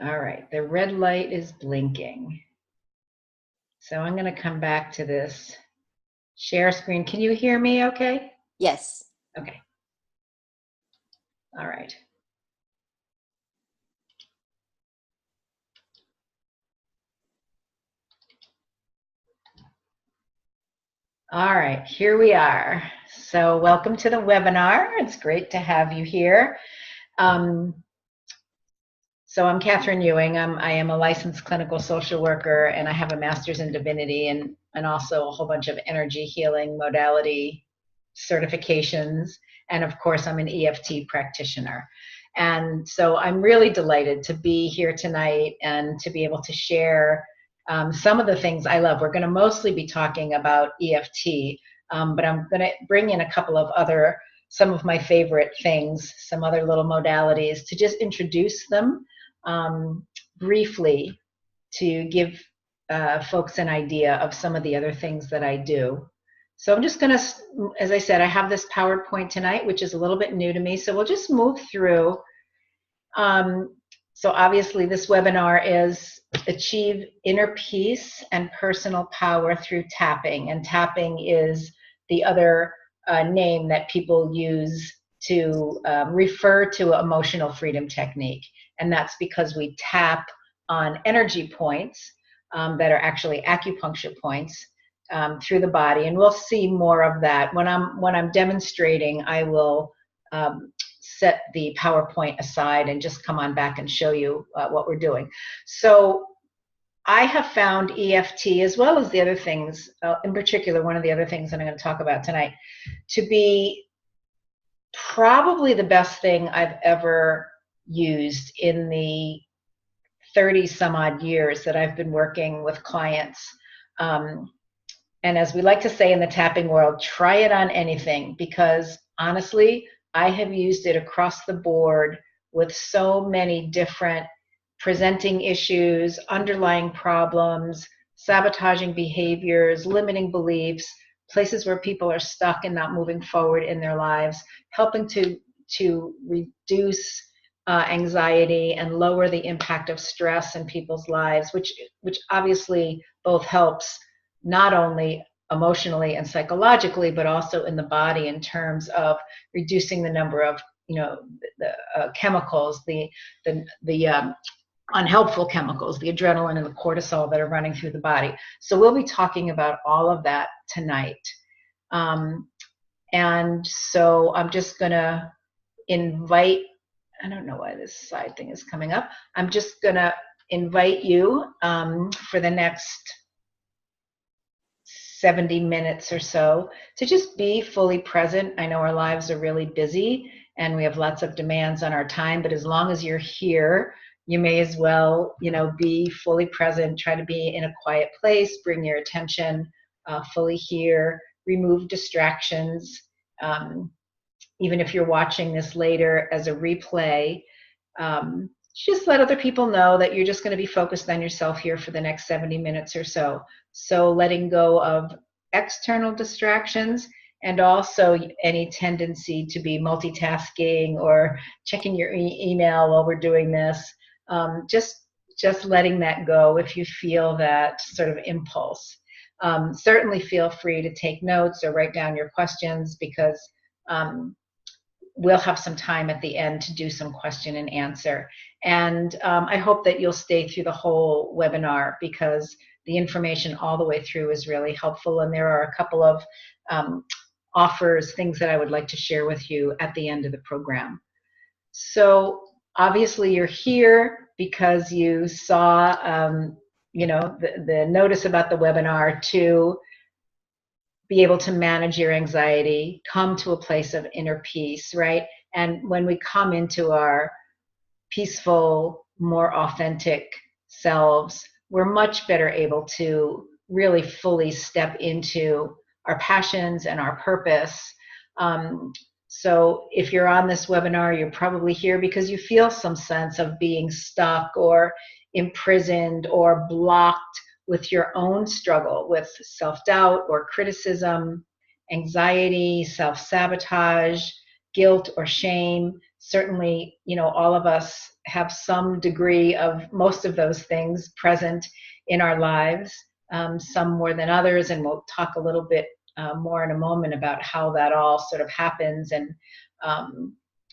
All right, the red light is blinking. So I'm going to come back to this share screen. Can you hear me okay? Yes. Okay. All right. All right, here we are. So welcome to the webinar. It's great to have you here. So I'm Catherine Ewing. I am a licensed clinical social worker, and I have a master's in divinity and also a whole bunch of energy healing modality certifications. And of course, I'm an EFT practitioner. And so I'm really delighted to be here tonight and to be able to share some of the things I love. We're going to mostly be talking about EFT, but I'm going to bring in a couple of some of my favorite things, some other little modalities to just introduce them briefly to give folks an idea of some of the other things that I do. So I'm just going to, as I said, I have this PowerPoint tonight, which is a little bit new to me. So we'll just move through. So obviously this webinar is Achieve Inner Peace and Personal Power Through Tapping. And tapping is the other name that people use to refer to emotional freedom technique. And that's because we tap on energy points that are actually acupuncture points through the body. And we'll see more of that. When I'm demonstrating, I will set the PowerPoint aside and just come on back and show you what we're doing. So I have found EFT, as well as the other things, in particular, one of the other things that I'm going to talk about tonight, to be probably the best thing I've ever used in the 30 some odd years that I've been working with clients. And as we like to say in the tapping world, try it on anything, because honestly, I have used it across the board with so many different presenting issues, underlying problems, sabotaging behaviors, limiting beliefs, places where people are stuck and not moving forward in their lives, helping to reduce anxiety and lower the impact of stress in people's lives, which obviously both helps not only emotionally and psychologically, but also in the body in terms of reducing the number of the chemicals, the unhelpful chemicals, the adrenaline and the cortisol that are running through the body. So we'll be talking about all of that tonight. And so I'm just going to invite, I don't know why this side thing is coming up. I'm just going to invite you for the next 70 minutes or so to just be fully present. I know our lives are really busy and we have lots of demands on our time, but as long as you're here, you may as well, be fully present. Try to be in a quiet place, bring your attention fully here, remove distractions. Even if you're watching this later as a replay, just let other people know that you're just going to be focused on yourself here for the next 70 minutes or so. So letting go of external distractions and also any tendency to be multitasking or checking your email while we're doing this. Just letting that go if you feel that sort of impulse. Certainly feel free to take notes or write down your questions, because we'll have some time at the end to do some question and answer. And I hope that you'll stay through the whole webinar, because the information all the way through is really helpful. And there are a couple of offers, things that I would like to share with you at the end of the program. So obviously you're here because you saw the notice about the webinar to be able to manage your anxiety, come to a place of inner peace, right? And when we come into our peaceful, more authentic selves, we're much better able to really fully step into our passions and our purpose. So if you're on this webinar, you're probably here because you feel some sense of being stuck or imprisoned or blocked with your own struggle with self-doubt or criticism, anxiety, self-sabotage, guilt or shame. certainly, all of us have some degree of most of those things present in our lives, some more than others, and we'll talk a little bit more in a moment about how that all sort of happens, and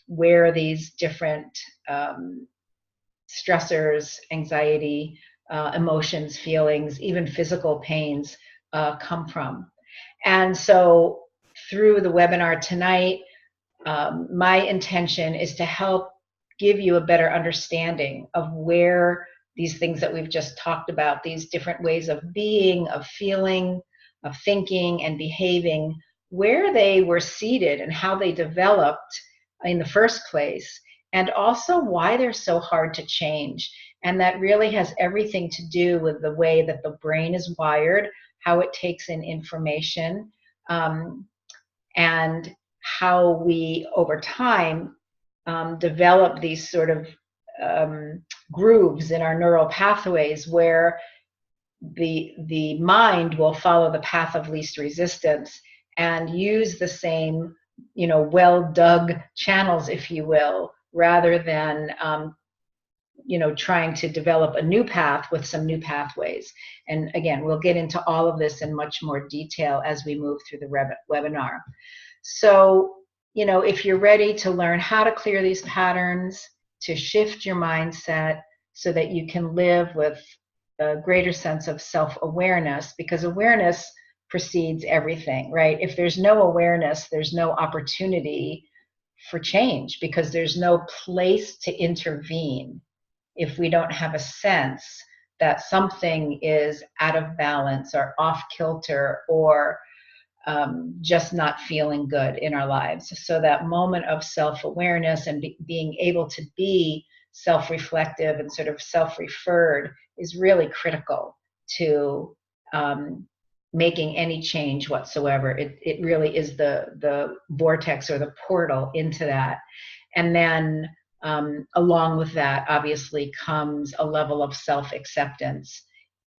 where these different stressors, anxiety, emotions, feelings, even physical pains come from. And so through the webinar tonight, my intention is to help give you a better understanding of where these things that we've just talked about, these different ways of being, of feeling, of thinking and behaving, where they were seated and how they developed in the first place, and also why they're so hard to change. And that really has everything to do with the way that the brain is wired, how it takes in information, and how we, over time, develop these sort of grooves in our neural pathways where the mind will follow the path of least resistance and use the same, well-dug channels, if you will, rather than trying to develop a new path with some new pathways. And again, we'll get into all of this in much more detail as we move through the webinar. So, if you're ready to learn how to clear these patterns, to shift your mindset so that you can live with a greater sense of self-awareness, because awareness precedes everything, right? If there's no awareness, there's no opportunity for change, because there's no place to intervene if we don't have a sense that something is out of balance or off kilter or just not feeling good in our lives. So that moment of self-awareness and being able to be self-reflective and sort of self-referred is really critical to making any change whatsoever. It really is the vortex or the portal into that. And then along with that, obviously, comes a level of self-acceptance.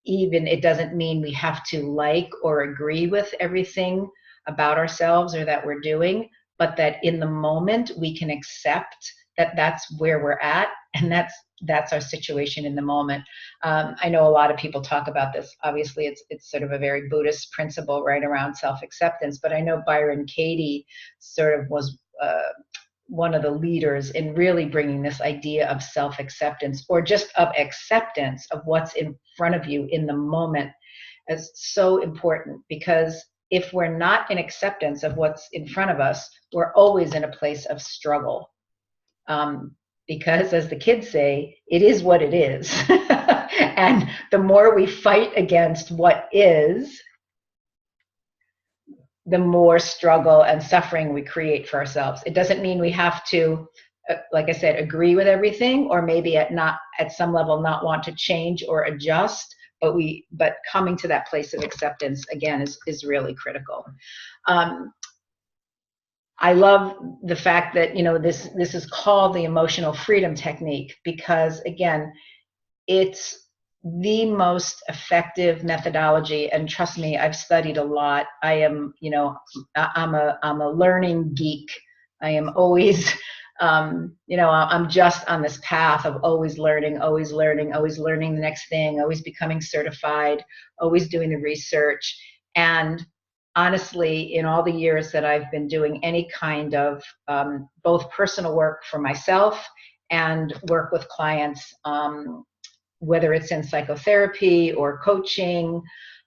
Even it doesn't mean we have to like or agree with everything about ourselves or that we're doing, but that in the moment we can accept that that's where we're at, and that's our situation in the moment. I know a lot of people talk about this. Obviously, it's sort of a very Buddhist principle right around self-acceptance, but I know Byron Katie sort of was one of the leaders in really bringing this idea of self-acceptance, or just of acceptance of what's in front of you in the moment, as so important. Because if we're not in acceptance of what's in front of us, we're always in a place of struggle. Because as the kids say, it is what it is. And the more we fight against what is, the more struggle and suffering we create for ourselves. It doesn't mean we have to, like I said, agree with everything, or maybe at some level not want to change or adjust, but coming to that place of acceptance again is really critical. I love the fact that this is called the emotional freedom technique, because again, it's the most effective methodology. And trust me, I've studied a lot. I am, I'm a learning geek. I am always, I'm just on this path of always learning, always learning, always learning the next thing, always becoming certified, always doing the research. And honestly, in all the years that I've been doing any kind of both personal work for myself and work with clients, whether it's in psychotherapy or coaching,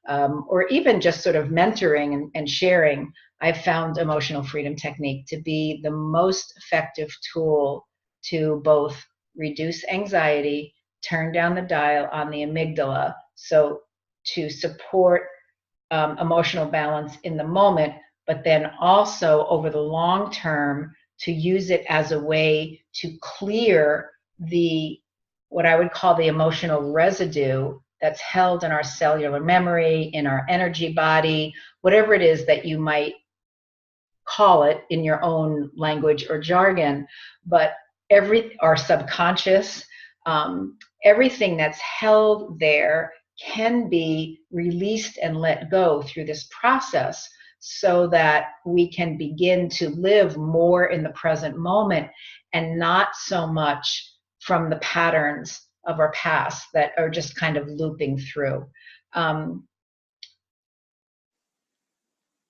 or even just sort of mentoring and sharing, I've found emotional freedom technique to be the most effective tool to both reduce anxiety, turn down the dial on the amygdala, so to support emotional balance in the moment, but then also over the long term to use it as a way to clear what I would call the emotional residue that's held in our cellular memory, in our energy body, whatever it is that you might call it in your own language or jargon. But our subconscious, everything that's held there can be released and let go through this process, so that we can begin to live more in the present moment and not so much from the patterns of our past that are just kind of looping through.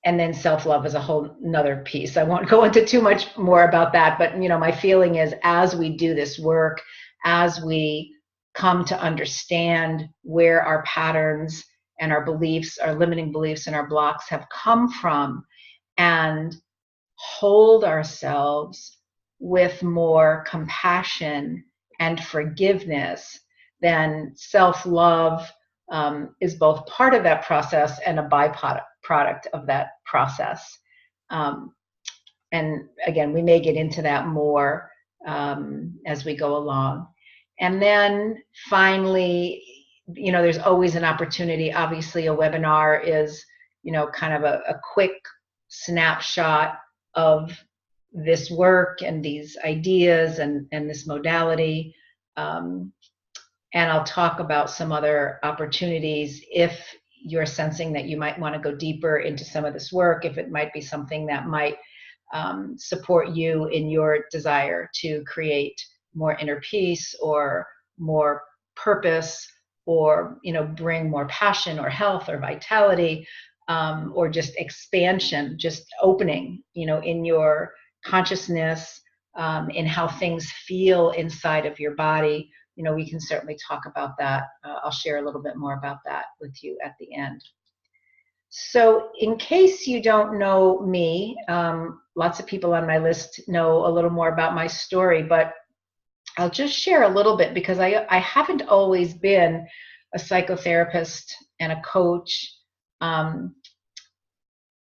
And then self-love is a whole nother piece. I won't go into too much more about that, but my feeling is, as we do this work, as we come to understand where our patterns and our beliefs, our limiting beliefs and our blocks have come from, and hold ourselves with more compassion and forgiveness, then self-love is both part of that process and a byproduct of that process. And again, we may get into that more as we go along. And then finally, there's always an opportunity. Obviously, a webinar is, kind of a quick snapshot of this work and these ideas and this modality. And I'll talk about some other opportunities if you're sensing that you might want to go deeper into some of this work, if it might be something that might support you in your desire to create more inner peace or more purpose, or bring more passion or health or vitality, or just expansion, just opening, in your consciousness, in how things feel inside of your body. We can certainly talk about that. I'll share a little bit more about that with you at the end. So in case you don't know me, lots of people on my list know a little more about my story, but I'll just share a little bit, because I haven't always been a psychotherapist and a coach.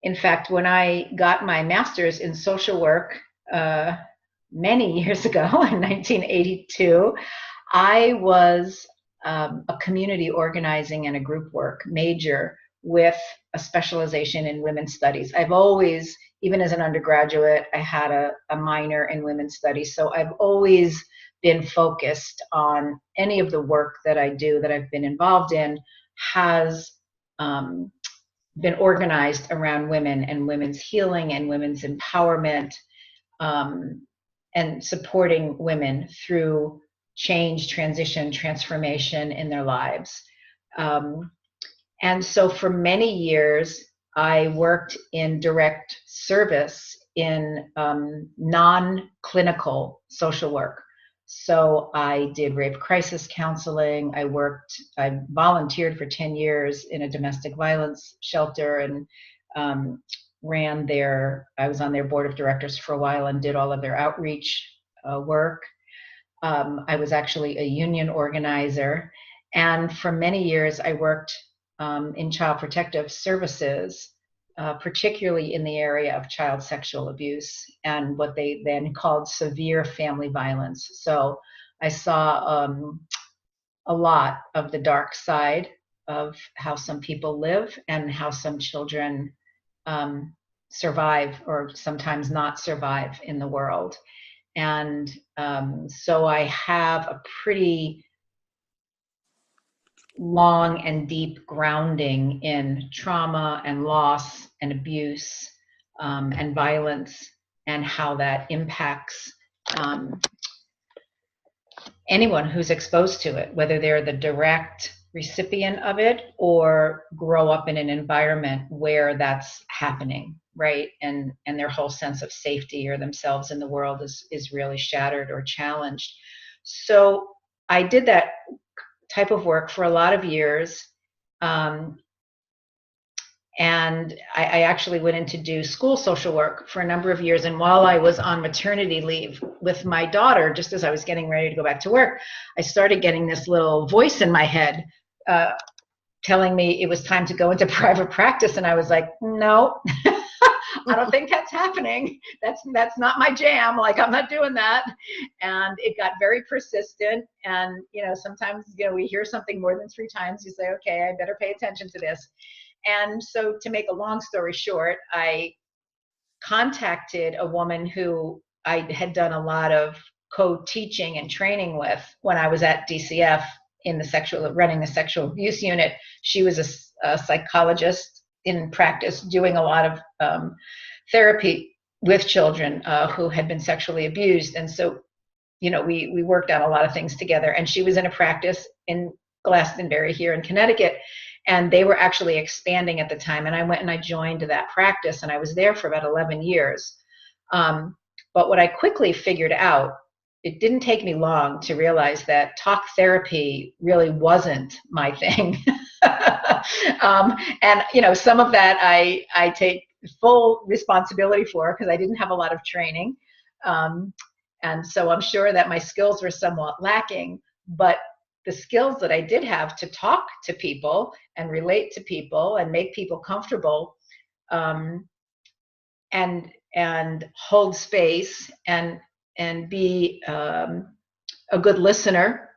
In fact, when I got my master's in social work many years ago, in 1982, I was a community organizing and a group work major with a specialization in women's studies. I've always, even as an undergraduate, I had a minor in women's studies. So I've always been focused on any of the work that I do, that I've been involved in, has been organized around women and women's healing and women's empowerment, and supporting women through change, transition, transformation in their lives. And so for many years, I worked in direct service in non-clinical social work. So I did rape crisis counseling. I volunteered for 10 years in a domestic violence shelter, and I was on their board of directors for a while and did all of their outreach work. I was actually a union organizer, and for many years I worked in child protective services, particularly in the area of child sexual abuse and what they then called severe family violence. So I saw a lot of the dark side of how some people live and how some children survive, or sometimes not survive, in the world. And so I have a pretty long and deep grounding in trauma and loss and abuse and violence, and how that impacts anyone who's exposed to it, whether they're the direct recipient of it or grow up in an environment where that's happening, right? And their whole sense of safety or themselves in the world is really shattered or challenged. So I did that type of work for a lot of years. And I actually went in to do school social work for a number of years. And while I was on maternity leave with my daughter, just as I was getting ready to go back to work, I started getting this little voice in my head telling me it was time to go into private practice. And I was like, no, I don't think that's happening. That's not my jam. Like, I'm not doing that. And it got very persistent. And, sometimes, we hear something more than 3 times. You say, okay, I better pay attention to this. And so, to make a long story short, I contacted a woman who I had done a lot of co-teaching and training with when I was at DCF running the sexual abuse unit. She was a psychologist in practice, doing a lot of therapy with children who had been sexually abused. And so, we worked on a lot of things together. And she was in a practice in Glastonbury here in Connecticut, and they were actually expanding at the time. And I went and I joined that practice, and I was there for about 11 years. But what I quickly figured out, it didn't take me long to realize that talk therapy really wasn't my thing. And some of that I take full responsibility for, because I didn't have a lot of training. And so I'm sure that my skills were somewhat lacking, but the skills that I did have to talk to people and relate to people and make people comfortable, and hold space and be a good listener,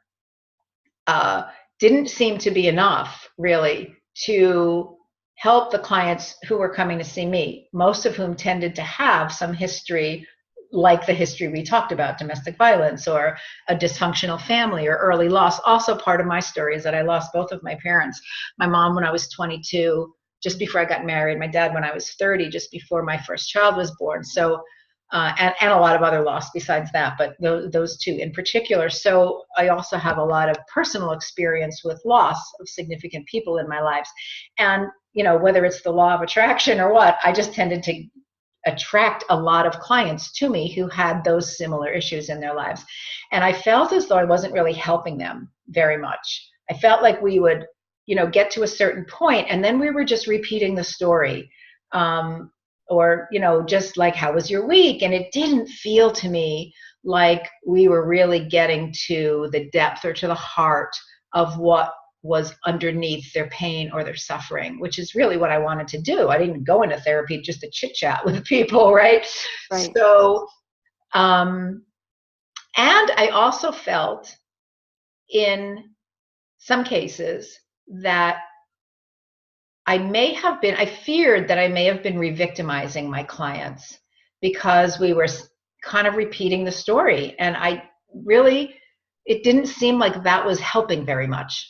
didn't seem to be enough, really, to help the clients who were coming to see me, most of whom tended to have some history, like the history we talked about, domestic violence or a dysfunctional family or early loss. Also, part of my story is that I lost both of my parents. My mom when I was 22, just before I got married. My dad when I was 30, just before my first child was born. So, and a lot of other loss besides that, but those two in particular. So I also have a lot of personal experience with loss of significant people in my lives. And, whether it's the law of attraction or what, I just tended to attract a lot of clients to me who had those similar issues in their lives. And I felt as though I wasn't really helping them very much. I felt like we would, get to a certain point, and then we were just repeating the story. Or, just like, how was your week? And it didn't feel to me like we were really getting to the depth or to the heart of what was underneath their pain or their suffering, which is really what I wanted to do. I didn't go into therapy just to chit chat with people, right? So, and I also felt in some cases that I feared that I may have been re-victimizing my clients, because we were kind of repeating the story. And it didn't seem like that was helping very much.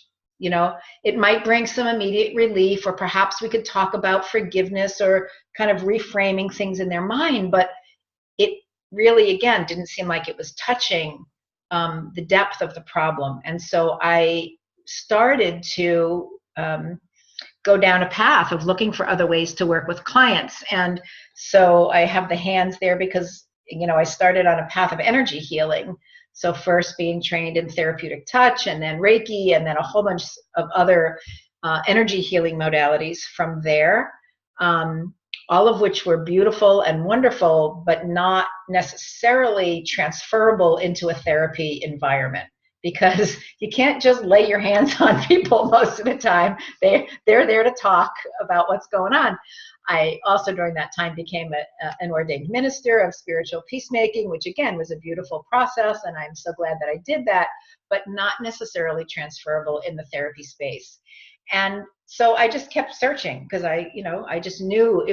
It might bring some immediate relief, or perhaps we could talk about forgiveness or kind of reframing things in their mind. But it really, again, didn't seem like it was touching the depth of the problem. And so I started to go down a path of looking for other ways to work with clients. And so I have the hands there because, I started on a path of energy healing. So first being trained in therapeutic touch, and then Reiki, and then a whole bunch of other energy healing modalities from there, all of which were beautiful and wonderful, but not necessarily transferable into a therapy environment, because you can't just lay your hands on people most of the time. They're there to talk about what's going on. I also, during that time, became an ordained minister of spiritual peacemaking, which again was a beautiful process, and I'm so glad that I did that, but not necessarily transferable in the therapy space. And so I just kept searching, because I just knew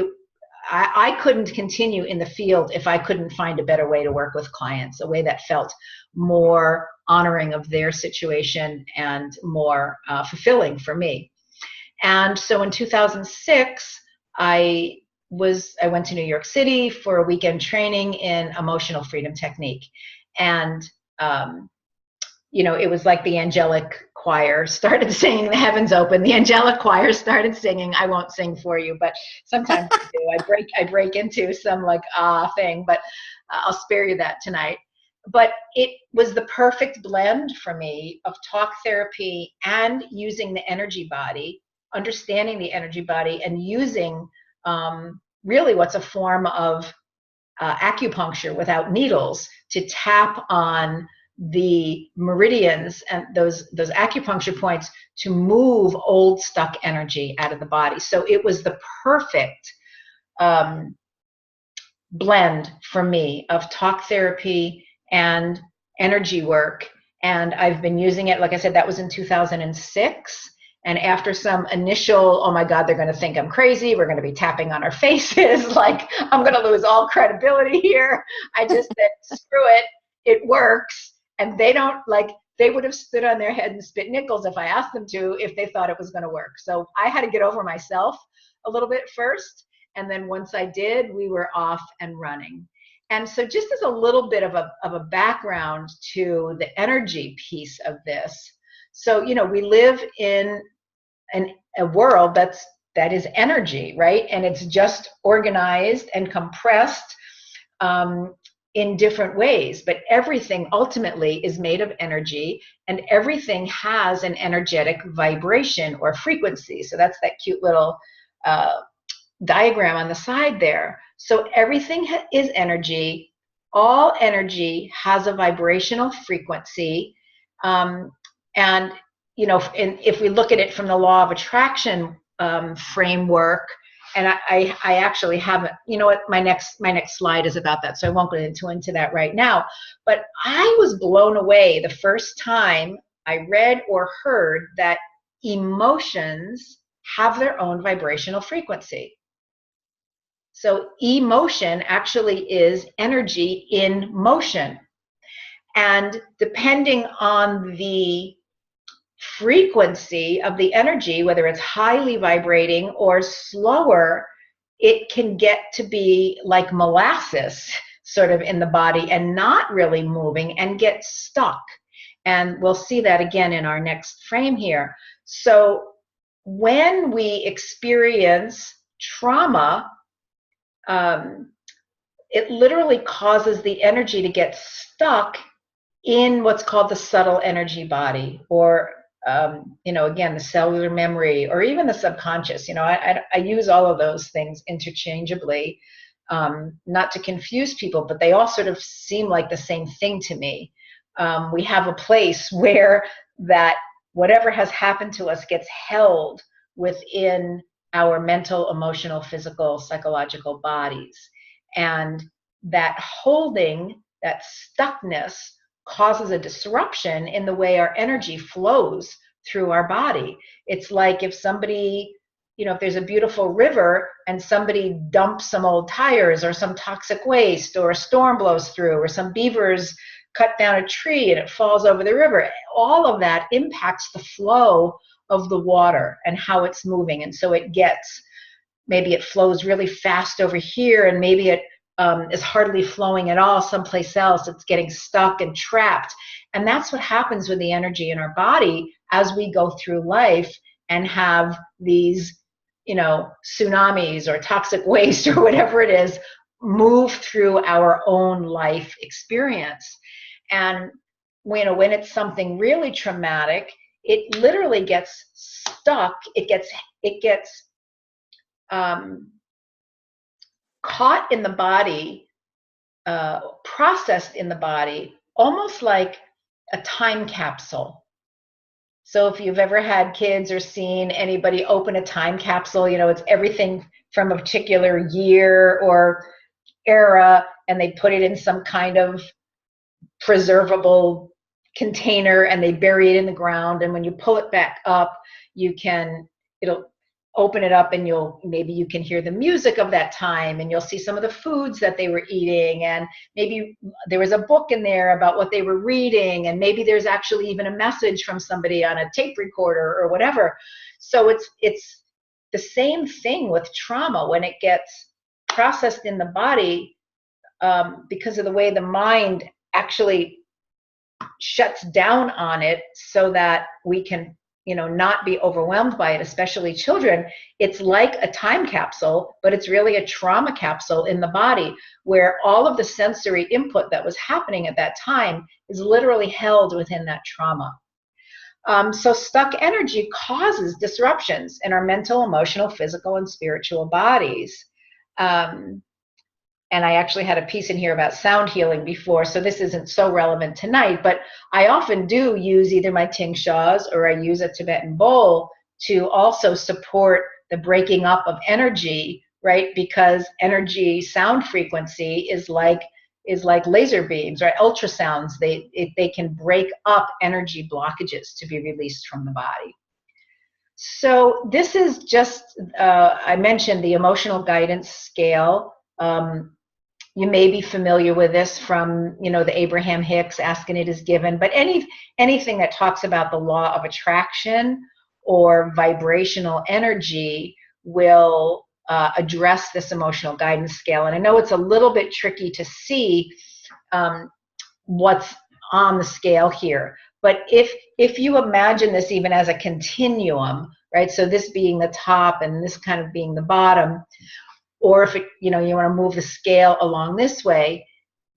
I couldn't continue in the field if I couldn't find a better way to work with clients, a way that felt more honoring of their situation and more fulfilling for me. And so in 2006, I went to New York City for a weekend training in emotional freedom technique. And, it was like the angelic choir started singing, the heavens open, the angelic choir started singing. I won't sing for you, but sometimes I do. I break into some thing, but I'll spare you that tonight. But it was the perfect blend for me of talk therapy and using the energy body, understanding the energy body, and using really what's a form of acupuncture without needles to tap on the meridians and those acupuncture points to move old stuck energy out of the body. So it was the perfect blend for me of talk therapy and energy work. And I've been using it, like I said, that was in 2006. And after some initial, oh my God, they're going to think I'm crazy, we're going to be tapping on our faces, like I'm going to lose all credibility here, I just said, screw it, it works. And they would have stood on their head and spit nickels if I asked them to, if they thought it was going to work. So I had to get over myself a little bit first. And then once I did, we were off and running. And so just as a little bit of a background to the energy piece of this. So, we live in a world that is energy, right? And it's just organized and compressed in different ways, but everything ultimately is made of energy, and everything has an energetic vibration or frequency. So that's that cute little diagram on the side there. So everything is energy. All energy has a vibrational frequency. And, if we look at it from the law of attraction framework, and I actually haven't, my next slide is about that, so I won't go into that right now. But I was blown away the first time I read or heard that emotions have their own vibrational frequency. So emotion actually is energy in motion. And depending on the frequency of the energy, whether it's highly vibrating or slower, it can get to be like molasses sort of in the body and not really moving and get stuck. And we'll see that again in our next frame here. So when we experience trauma, it literally causes the energy to get stuck in what's called the subtle energy body, or again, the cellular memory, or even the subconscious. I use all of those things interchangeably, not to confuse people, but they all sort of seem like the same thing to me. We have a place where that whatever has happened to us gets held within our mental, emotional, physical, psychological bodies. And that holding, that stuckness, causes a disruption in the way our energy flows through our body. It's like if somebody, if there's a beautiful river and somebody dumps some old tires or some toxic waste, or a storm blows through, or some beavers cut down a tree and it falls over the river, all of that impacts the flow of the water and how it's moving. And so maybe it flows really fast over here, and maybe it is hardly flowing at all someplace else. It's getting stuck and trapped. And that's what happens with the energy in our body as we go through life and have these, tsunamis or toxic waste or whatever it is move through our own life experience. And when it's something really traumatic, it literally gets stuck. It gets caught in the body, processed in the body, almost like a time capsule. So if you've ever had kids or seen anybody open a time capsule, it's everything from a particular year or era, and they put it in some kind of preservable container and they bury it in the ground. And when you pull it back up, it'll open it up, and maybe you can hear the music of that time, and you'll see some of the foods that they were eating, and maybe there was a book in there about what they were reading, and maybe there's actually even a message from somebody on a tape recorder or whatever. So it's the same thing with trauma. When it gets processed in the body, because of the way the mind actually shuts down on it so that we can not be overwhelmed by it, especially children. It's like a time capsule, but it's really a trauma capsule in the body, where all of the sensory input that was happening at that time is literally held within that trauma. So stuck energy causes disruptions in our mental, emotional, physical, and spiritual bodies. And I actually had a piece in here about sound healing before, so this isn't so relevant tonight, but I often do use either my tingshas or I use a Tibetan bowl to also support the breaking up of energy, right? Because energy, sound frequency is like laser beams, right? Ultrasounds, they can break up energy blockages to be released from the body. So this is just, I mentioned the emotional guidance scale. You may be familiar with this from, the Abraham Hicks, Ask and It Is Given, but anything that talks about the law of attraction or vibrational energy will address this emotional guidance scale. And I know it's a little bit tricky to see what's on the scale here, but if you imagine this even as a continuum, right? So this being the top and this kind of being the bottom, or if you want to move the scale along this way,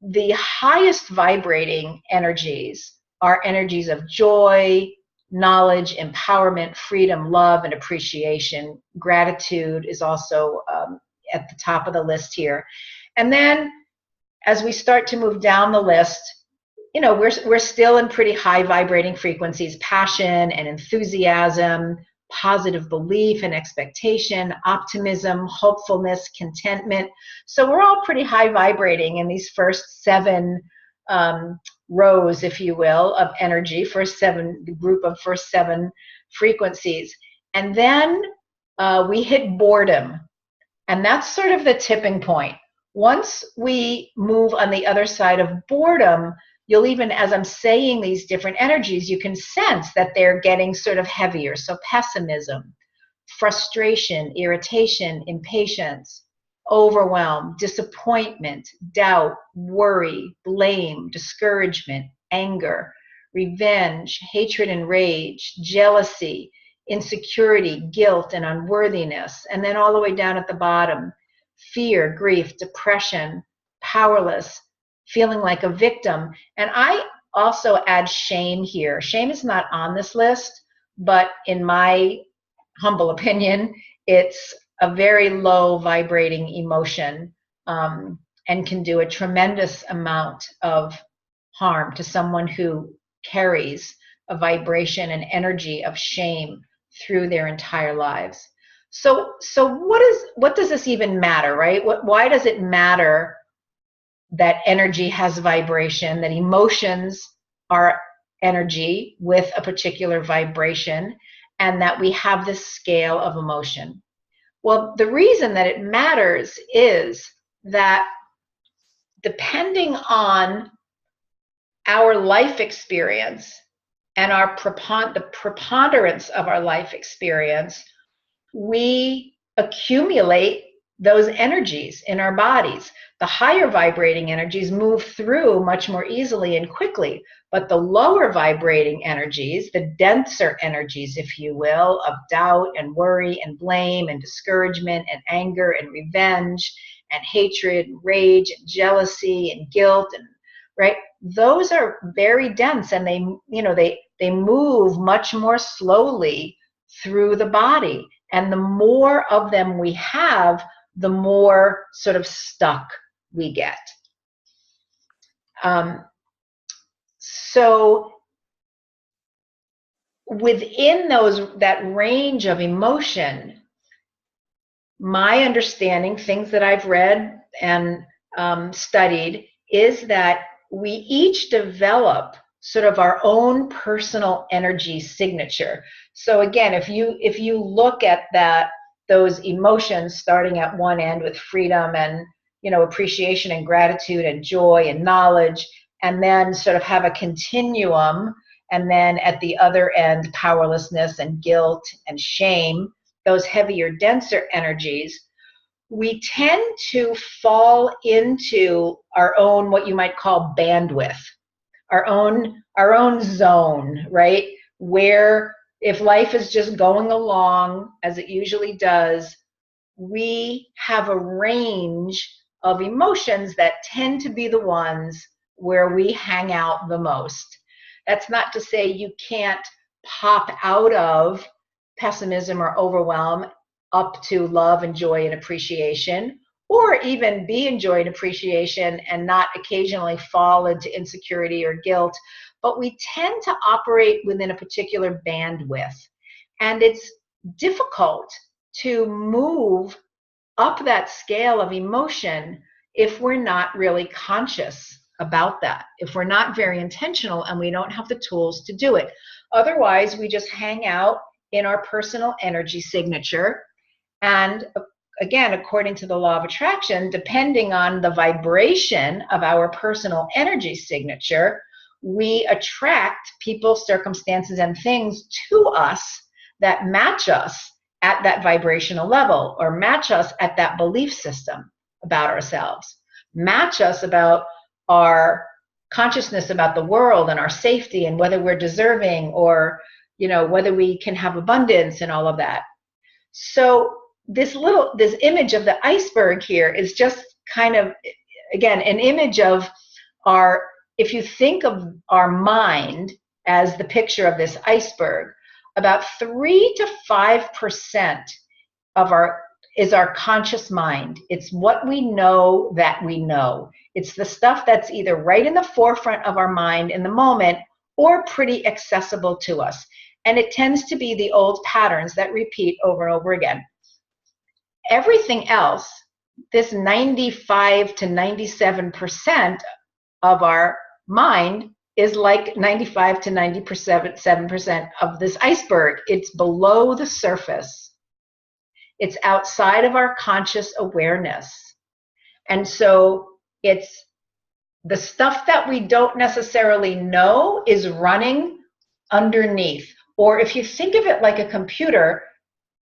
the highest vibrating energies are energies of joy, knowledge, empowerment, freedom, love, and appreciation. Gratitude is also at the top of the list here. And then as we start to move down the list, we're still in pretty high vibrating frequencies: passion and enthusiasm, positive belief and expectation, optimism, hopefulness, contentment. So we're all pretty high vibrating in these first 7 rows, if you will, of energy, the group of first 7 frequencies. And then we hit boredom. And that's sort of the tipping point. Once we move on the other side of boredom, you'll even, as I'm saying these different energies, you can sense that they're getting sort of heavier. So pessimism, frustration, irritation, impatience, overwhelm, disappointment, doubt, worry, blame, discouragement, anger, revenge, hatred and rage, jealousy, insecurity, guilt, and unworthiness. And then all the way down at the bottom, fear, grief, depression, powerless, feeling like a victim. And I also add shame here. Shame is not on this list, but in my humble opinion, it's a very low vibrating emotion, and can do a tremendous amount of harm to someone who carries a vibration and energy of shame through their entire lives. So what does this even matter, right? Why does it matter that energy has vibration, that emotions are energy with a particular vibration, and that we have this scale of emotion? Well, the reason that it matters is that depending on our life experience and the preponderance of our life experience, we accumulate those energies in our bodies. The higher vibrating energies move through much more easily and quickly, but the lower vibrating energies, the denser energies, if you will, of doubt and worry and blame and discouragement and anger and revenge and hatred and rage and jealousy and guilt, and right, those are very dense, and they move much more slowly through the body. And the more of them we have, the more sort of stuck we get. So within that range of emotion, my understanding, things that I've read and studied, is that we each develop sort of our own personal energy signature. So again, if you look at those emotions starting at one end with freedom and appreciation and gratitude and joy and knowledge, and then sort of have a continuum, and then at the other end, powerlessness and guilt and shame, those heavier, denser energies, we tend to fall into our own, what you might call, bandwidth, our own zone, right? Where if life is just going along as it usually does, we have a range of emotions that tend to be the ones where we hang out the most. That's not to say you can't pop out of pessimism or overwhelm up to love and joy and appreciation, or even be in joy and appreciation and not occasionally fall into insecurity or guilt. But we tend to operate within a particular bandwidth. And it's difficult to move up that scale of emotion if we're not really conscious about that, if we're not very intentional and we don't have the tools to do it. Otherwise, we just hang out in our personal energy signature. And again, according to the law of attraction, depending on the vibration of our personal energy signature, we attract people, circumstances, and things to us that match us at that vibrational level, or match us at that belief system about ourselves, match us about our consciousness about the world and our safety and whether we're deserving, or whether we can have abundance and all of that. So this image of the iceberg here is just kind of, again, an image of if you think of our mind as the picture of this iceberg, about 3 to 5% of is our conscious mind. It's what we know that we know. It's the stuff that's either right in the forefront of our mind in the moment or pretty accessible to us. And it tends to be the old patterns that repeat over and over again. Everything else, this 95 to 97% of our mind, is like 95 to 97% of this iceberg. It's below the surface. It's outside of our conscious awareness. And so it's the stuff that we don't necessarily know is running underneath. Or if you think of it like a computer,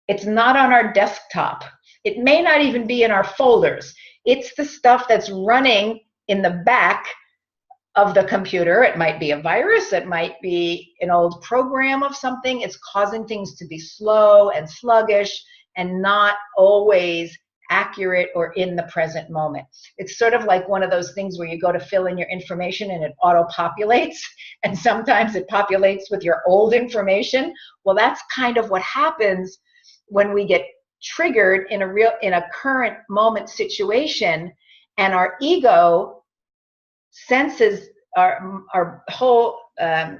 it's not on our desktop. It may not even be in our folders. It's the stuff that's running in the back of the computer. It might be a virus. It might be an old program of something. It's causing things to be slow and sluggish and not always accurate or in the present moment. It's sort of like one of those things where you go to fill in your information and it auto-populates, and sometimes it populates with your old information. Well, that's kind of what happens when we get triggered in a current moment situation, and our ego senses our whole the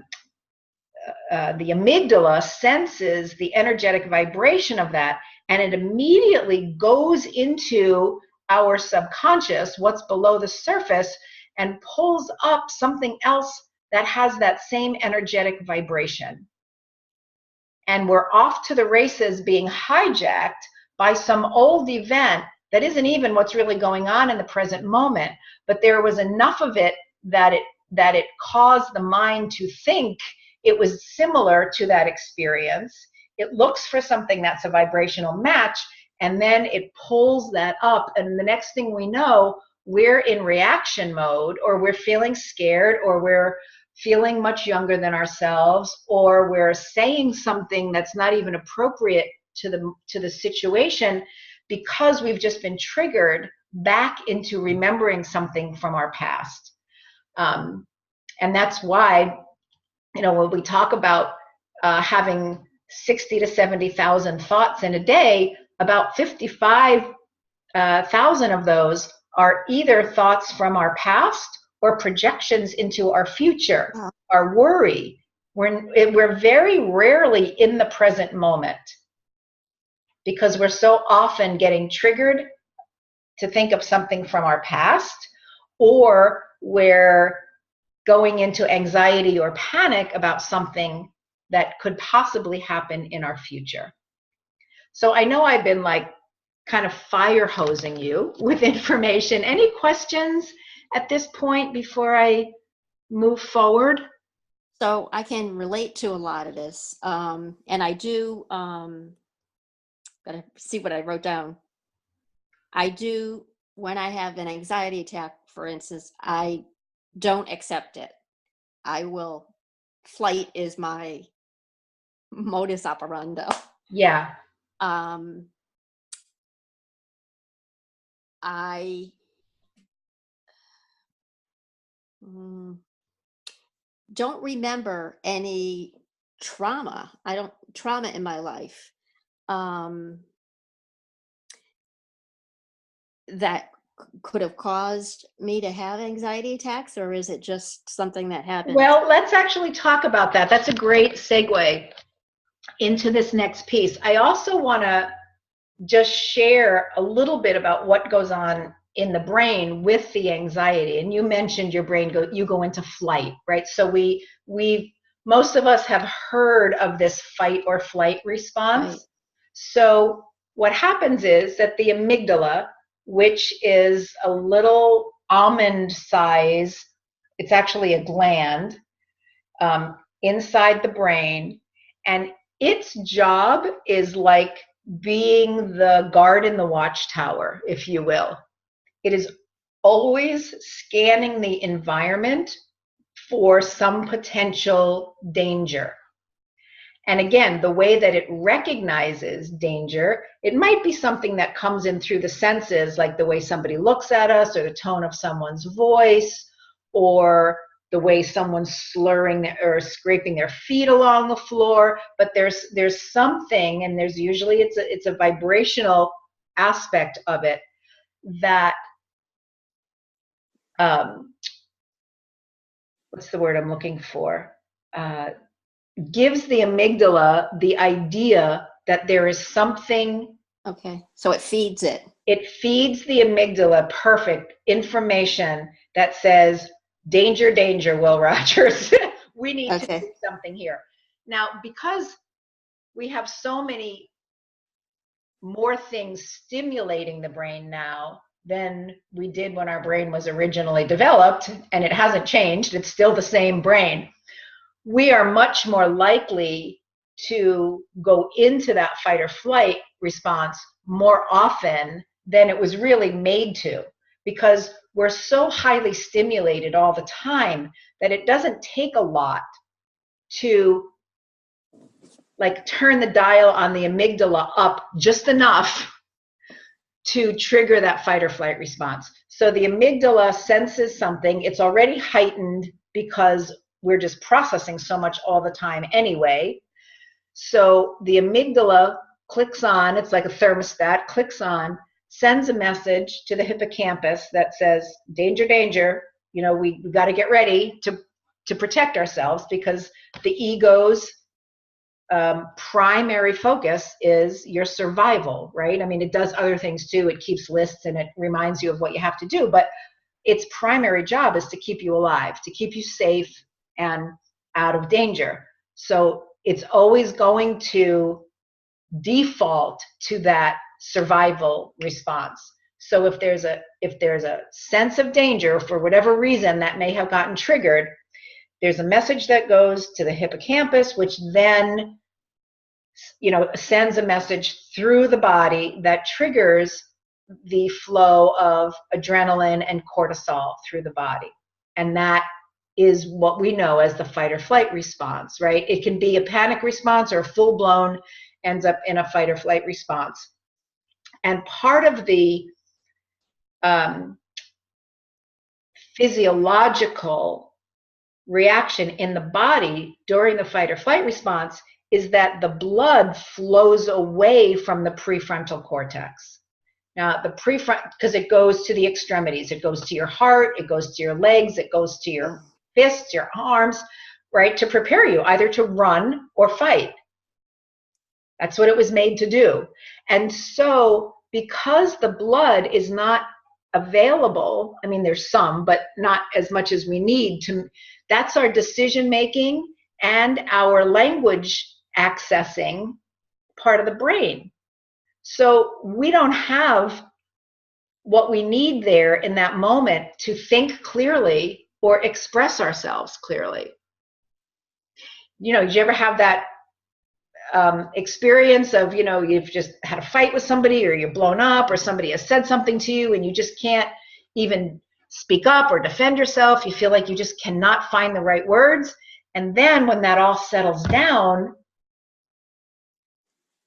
amygdala senses the energetic vibration of that, and it immediately goes into our subconscious, what's below the surface, and pulls up something else that has that same energetic vibration. And we're off to the races, being hijacked by some old event that isn't even what's really going on in the present moment, but there was enough of it that it caused the mind to think it was similar to that experience. It looks for something that's a vibrational match, and then it pulls that up, and the next thing we know, we're in reaction mode, or we're feeling scared, or we're feeling much younger than ourselves, or we're saying something that's not even appropriate to the situation, because we've just been triggered back into remembering something from our past. And that's why, when we talk about having 60 to 70,000 thoughts in a day, about 55,000 of those are either thoughts from our past or projections into our future, our worry. We're very rarely in the present moment because we're so often getting triggered to think of something from our past, or we're going into anxiety or panic about something that could possibly happen in our future. So I know I've been kind of fire hosing you with information. Any questions at this point before I move forward? So I can relate to a lot of this. And I do, gotta see what I wrote down. I do, when I have an anxiety attack, for instance, I don't accept it. Flight is my modus operandi. Yeah. I don't remember any trauma. Trauma in my life that could have caused me to have anxiety attacks, or is it just something that happened? Well, let's actually talk about that. That's a great segue into this next piece. I also want to just share a little bit about what goes on in the brain with the anxiety. And you mentioned your brain you go into flight, right? So we most of us have heard of this fight or flight response. Right. So what happens is that the amygdala, which is a little almond size, it's actually a gland inside the brain, and its job is like being the guard in the watchtower, if you will. It is always scanning the environment for some potential danger. And again, the way that it recognizes danger, it might be something that comes in through the senses, like the way somebody looks at us, or the tone of someone's voice, or the way someone's slurring or scraping their feet along the floor. But there's something, and there's usually it's a vibrational aspect of it that what's the word I'm looking for? Gives the amygdala the idea that there is something. Okay, so it feeds it. It feeds the amygdala perfect information that says, danger, danger, Will Rogers. We need to do something here. Now, because we have so many more things stimulating the brain now than we did when our brain was originally developed, and it hasn't changed, it's still the same brain, we are much more likely to go into that fight or flight response more often than it was really made to, because we're so highly stimulated all the time that it doesn't take a lot to like turn the dial on the amygdala up just enough to trigger that fight or flight response. So the amygdala senses something, it's already heightened because we're just processing so much all the time anyway. So the amygdala clicks on, it's like a thermostat, clicks on, sends a message to the hippocampus that says, danger, danger, you know, we got to get ready to protect ourselves, because the ego's primary focus is your survival, right? I mean, it does other things too. It keeps lists and it reminds you of what you have to do, but its primary job is to keep you alive, to keep you safe and out of danger. So it's always going to default to that survival response. So if there's a sense of danger for whatever reason that may have gotten triggered, there's a message that goes to the hippocampus, which then, you know, sends a message through the body that triggers the flow of adrenaline and cortisol through the body. And that is what we know as the fight or flight response, right? It can be a panic response or full blown ends up in a fight or flight response. And part of the physiological reaction in the body during the fight or flight response is that the blood flows away from the prefrontal cortex. Now, the prefrontal, because it goes to the extremities, it goes to your heart, it goes to your legs, it goes to your fists, your arms, right, to prepare you either to run or fight. That's what it was made to do. And so because the blood is not available, I mean, there's some, but not as much as we need to, that's our decision making and our language accessing part of the brain. So we don't have what we need there in that moment to think clearly or express ourselves clearly. You know, did you ever have that experience of, you know, you've just had a fight with somebody, or you're blown up, or somebody has said something to you and you just can't even speak up or defend yourself? You feel like you just cannot find the right words. And then when that all settles down,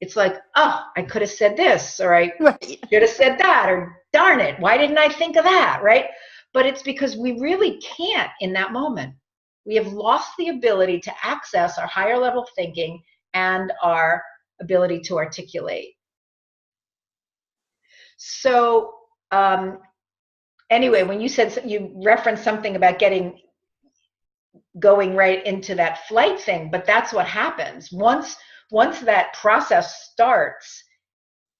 it's like, oh, I could have said this, or I should have said that, or darn it, why didn't I think of that, right? But it's because we really can't in that moment. We have lost the ability to access our higher level thinking and our ability to articulate. So anyway, when you said, you referenced something about going right into that flight thing, but that's what happens. Once that process starts,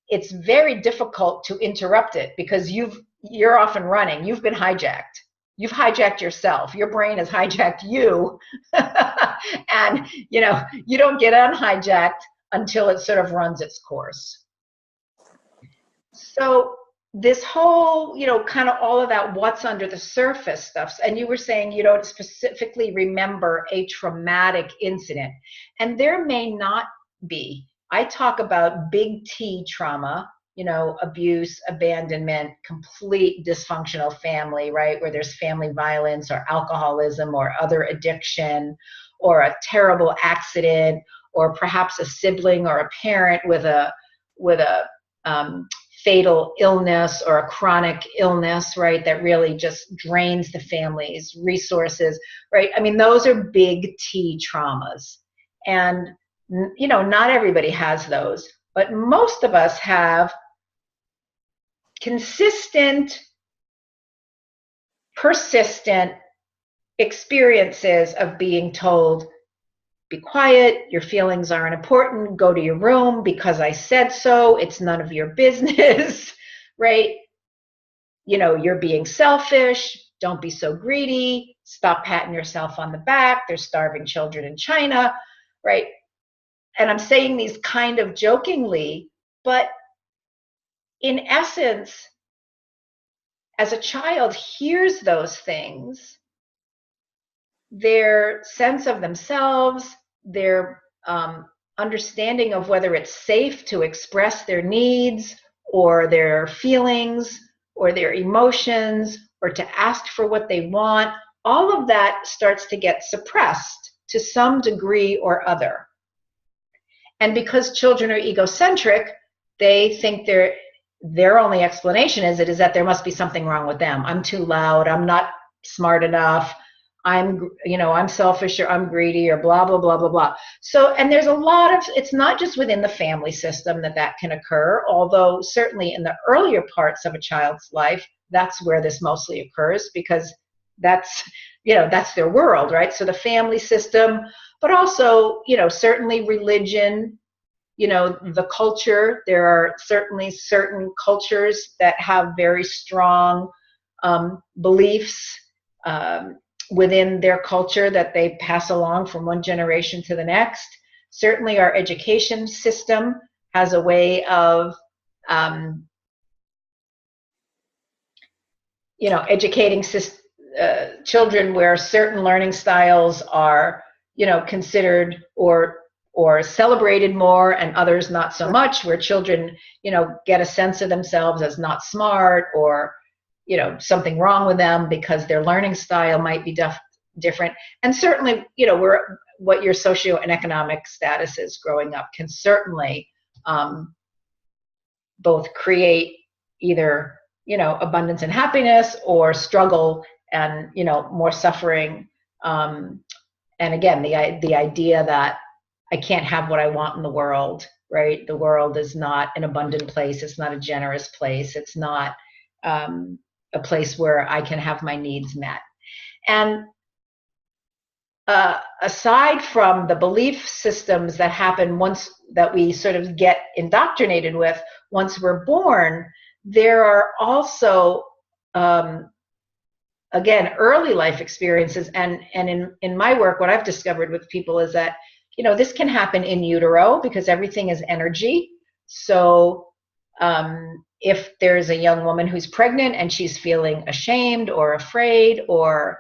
it's very difficult to interrupt it, because you're off and running. You've been hijacked. You've hijacked yourself. Your brain has hijacked you. And, you know, you don't get unhijacked until it sort of runs its course. So this whole, you know, kind of all of that what's under the surface stuff. And you were saying you don't specifically remember a traumatic incident. And there may not be. I talk about big T trauma, abuse, abandonment, complete dysfunctional family, right? Where there's family violence or alcoholism or other addiction or a terrible accident or perhaps a sibling or a parent with a fatal illness or a chronic illness, right? That really just drains the family's resources, right? I mean, those are big T traumas. And, not everybody has those, but most of us have consistent, persistent experiences of being told, be quiet, your feelings aren't important, go to your room because I said so, it's none of your business, right? You're being selfish, don't be so greedy, stop patting yourself on the back, there's starving children in China, right? And I'm saying these kind of jokingly, but in essence, as a child hears those things, their sense of themselves, their understanding of whether it's safe to express their needs or their feelings or their emotions or to ask for what they want, all of that starts to get suppressed to some degree or other. And because children are egocentric, they think their only explanation is that there must be something wrong with them. I'm too loud, I'm not smart enough, I'm selfish or I'm greedy or blah, blah, blah, blah, blah. So, and there's a lot of, it's not just within the family system that can occur, although certainly in the earlier parts of a child's life, that's where this mostly occurs because that's their world, right? So the family system, but also, certainly religion, the culture. There are certainly certain cultures that have very strong beliefs within their culture that they pass along from one generation to the next. Certainly our education system has a way of educating children where certain learning styles are considered or celebrated more and others not so much, where children get a sense of themselves as not smart or something wrong with them because their learning style might be different. And certainly what your socioeconomic status is growing up can certainly both create either abundance and happiness or struggle and more suffering. And again, the idea that I can't have what I want in the world, right? The world is not an abundant place. It's not a generous place. It's not a place where I can have my needs met. And aside from the belief systems that happen once that we sort of get indoctrinated with once we're born, there are also again, early life experiences. And in my work, what I've discovered with people is that this can happen in utero because everything is energy. So if there's a young woman who's pregnant and she's feeling ashamed or afraid or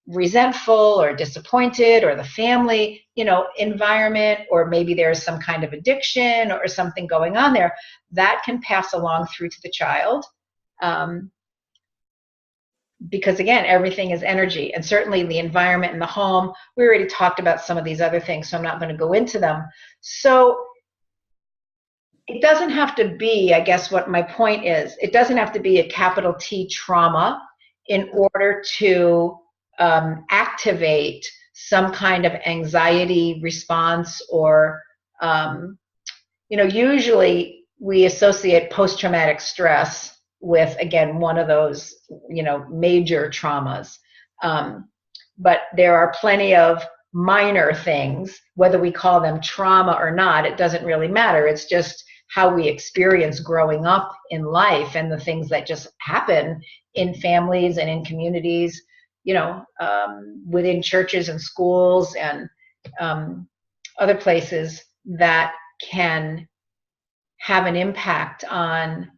resentful or disappointed, or the family environment, or maybe there's some kind of addiction or something going on there, that can pass along through to the child. Because again, everything is energy, and certainly the environment in the home. We already talked about some of these other things, so I'm not going to go into them. So it doesn't have to be, I guess what my point is, it doesn't have to be a capital T trauma in order to activate some kind of anxiety response or, usually we associate post-traumatic stress with, again, one of those, major traumas. But there are plenty of minor things, whether we call them trauma or not, it doesn't really matter. It's just how we experience growing up in life and the things that just happen in families and in communities, within churches and schools and other places that can have an impact on,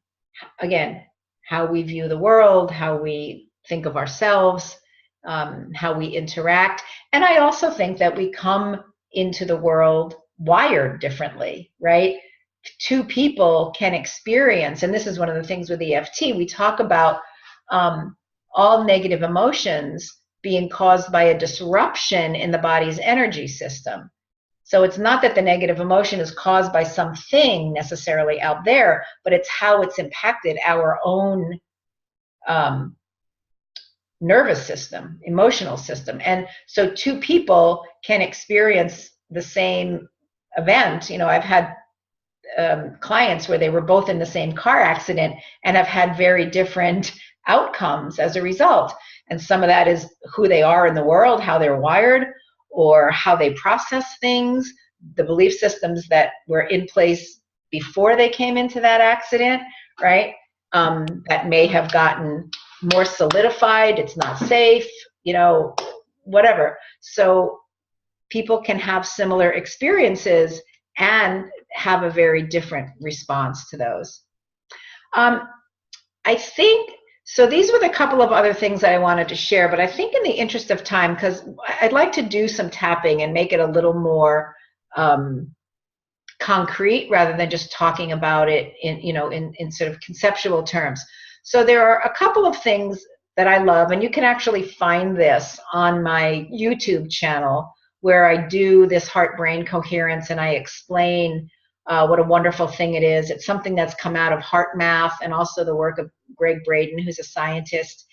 again, how we view the world, how we think of ourselves, how we interact. And I also think that we come into the world wired differently, right? Two people can experience, and this is one of the things with EFT, we talk about all negative emotions being caused by a disruption in the body's energy system. So it's not that the negative emotion is caused by something necessarily out there, but it's how it's impacted our own nervous system, emotional system. And so two people can experience the same event. You know, I've had clients where they were both in the same car accident and have had very different outcomes as a result. And some of that is who they are in the world, how they're wired, or how they process things, the belief systems that were in place before they came into that accident, right? That may have gotten more solidified, it's not safe, you know, whatever. So people can have similar experiences and have a very different response to those. I think, so these were the couple of other things that I wanted to share, but I think in the interest of time, because I'd like to do some tapping and make it a little more concrete rather than just talking about it in, you know, in sort of conceptual terms. So there are a couple of things that I love, and you can actually find this on my YouTube channel where I do this heart-brain coherence and I explain what a wonderful thing it is. It's something that's come out of HeartMath and also the work of Greg Braden, who's a scientist.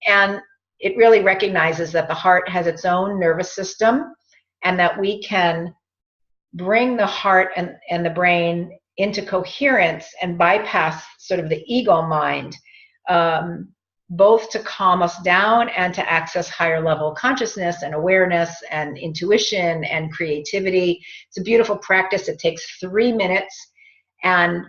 And it really recognizes that the heart has its own nervous system and that we can bring the heart and the brain into coherence and bypass sort of the ego mind, both to calm us down and to access higher level consciousness and awareness and intuition and creativity. It's a beautiful practice. It takes 3 minutes, and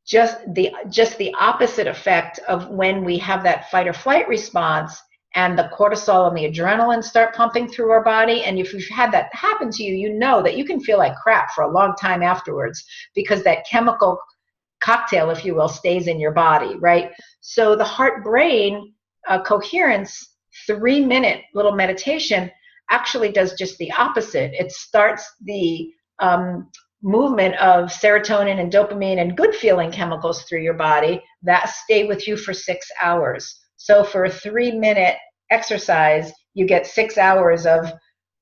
just the opposite effect of when we have that fight or flight response and the cortisol and the adrenaline start pumping through our body. And if you've had that happen to you, you know that you can feel like crap for a long time afterwards because that chemical cocktail, if you will, stays in your body, right? So the heart-brain coherence 3-minute little meditation actually does just the opposite. It starts the movement of serotonin and dopamine and good feeling chemicals through your body that stay with you for 6 hours. So for a 3-minute exercise, you get 6 hours of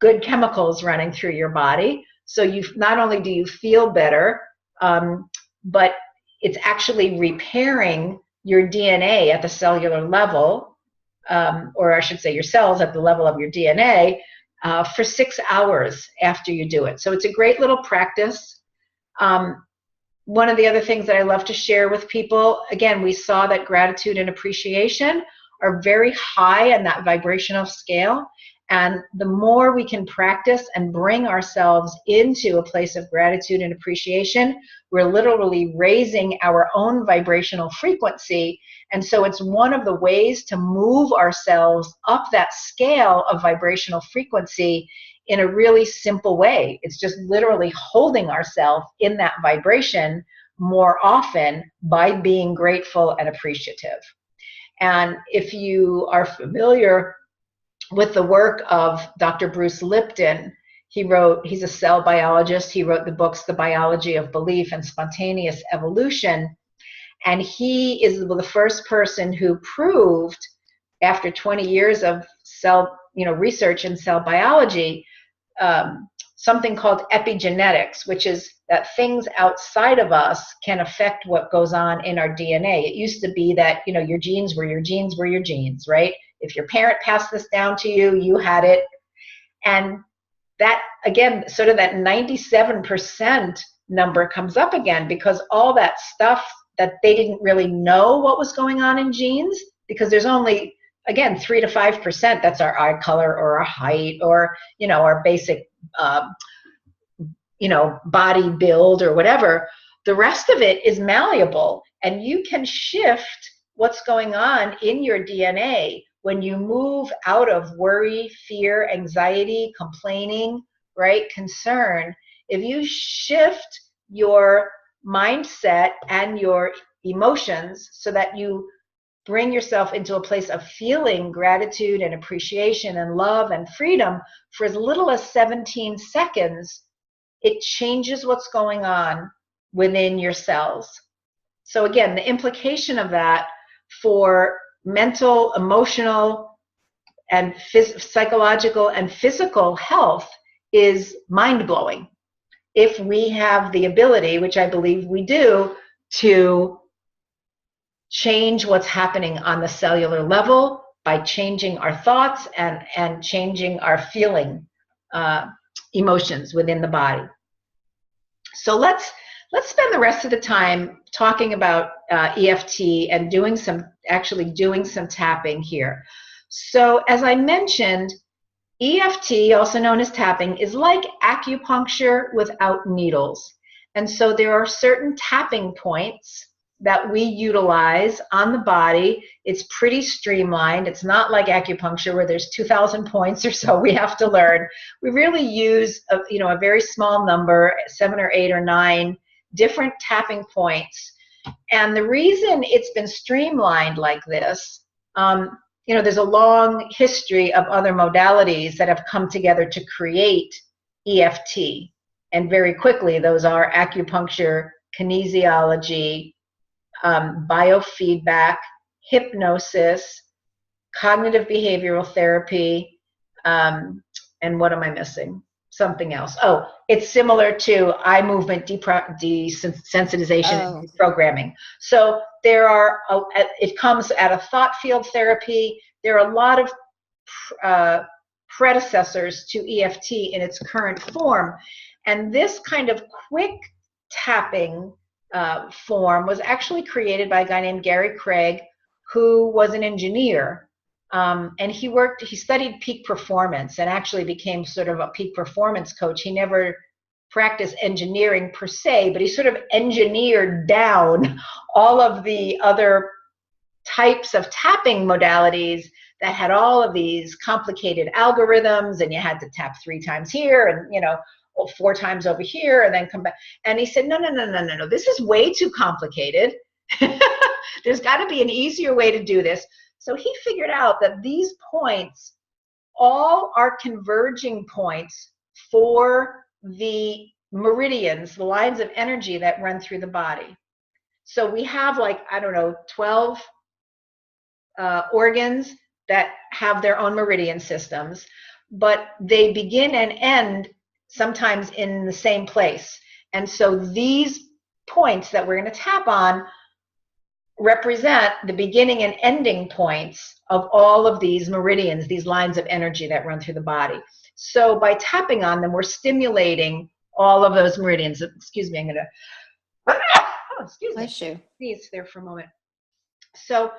good chemicals running through your body. So you not only do you feel better, but it's actually repairing your DNA at the cellular level, or I should say your cells at the level of your DNA, for 6 hours after you do it. So it's a great little practice. One of the other things that I love to share with people, again, we saw that gratitude and appreciation are very high on that vibrational scale. And the more we can practice and bring ourselves into a place of gratitude and appreciation, we're literally raising our own vibrational frequency. And so it's one of the ways to move ourselves up that scale of vibrational frequency in a really simple way. It's just literally holding ourselves in that vibration more often by being grateful and appreciative. And if you are familiar with the work of Dr. Bruce Lipton, he's a cell biologist. He wrote the books, The Biology of Belief and Spontaneous Evolution. And he is the first person who proved, after 20 years of research in cell biology, something called epigenetics, which is that things outside of us can affect what goes on in our DNA. It used to be that, your genes were your genes were your genes, right? If your parent passed this down to you, you had it. And that, again, sort of that 97% number comes up again because all that stuff that they didn't really know what was going on in genes, because there's only, again, 3 to 5% that's our eye color or our height or, our basic, body build or whatever. The rest of it is malleable, and you can shift what's going on in your DNA when you move out of worry, fear, anxiety, complaining, right, concern. If you shift your mindset and your emotions so that you bring yourself into a place of feeling gratitude and appreciation and love and freedom for as little as 17 seconds, it changes what's going on within your cells. So again, the implication of that for mental, emotional, and psychological and physical health is mind-blowing. If we have the ability, which I believe we do, to change what's happening on the cellular level by changing our thoughts and changing our feeling emotions within the body. So let's spend the rest of the time talking about EFT and actually doing some tapping here. So as I mentioned, EFT, also known as tapping, is like acupuncture without needles. And so there are certain tapping points that we utilize on the body. It's pretty streamlined. It's not like acupuncture where there's 2,000 points or so we have to learn. We really use a very small number, 7 or 8 or 9 different tapping points. And the reason it's been streamlined like this, there's a long history of other modalities that have come together to create EFT. And very quickly, those are acupuncture, kinesiology, biofeedback, hypnosis, cognitive behavioral therapy, and what am I missing? Something else. Oh, it's similar to eye movement desensitization and programming. So there are, it comes out of thought field therapy. There are a lot of predecessors to EFT in its current form. And this kind of quick tapping form was actually created by a guy named Gary Craig, who was an engineer. And he studied peak performance and actually became sort of a peak performance coach. He never practiced engineering per se, but he sort of engineered down all of the other types of tapping modalities that had all of these complicated algorithms, and you had to tap 3 times here and, 4 times over here and then come back. And he said, no, this is way too complicated. There's got to be an easier way to do this. So he figured out that these points all are converging points for the meridians, the lines of energy that run through the body. So we have 12 organs that have their own meridian systems, but they begin and end sometimes in the same place. And so these points that we're going to tap on represent the beginning and ending points of all of these meridians, these lines of energy that run through the body. So by tapping on them, we're stimulating all of those meridians. Excuse me, I'm going to, excuse me, sneeze there for a moment. So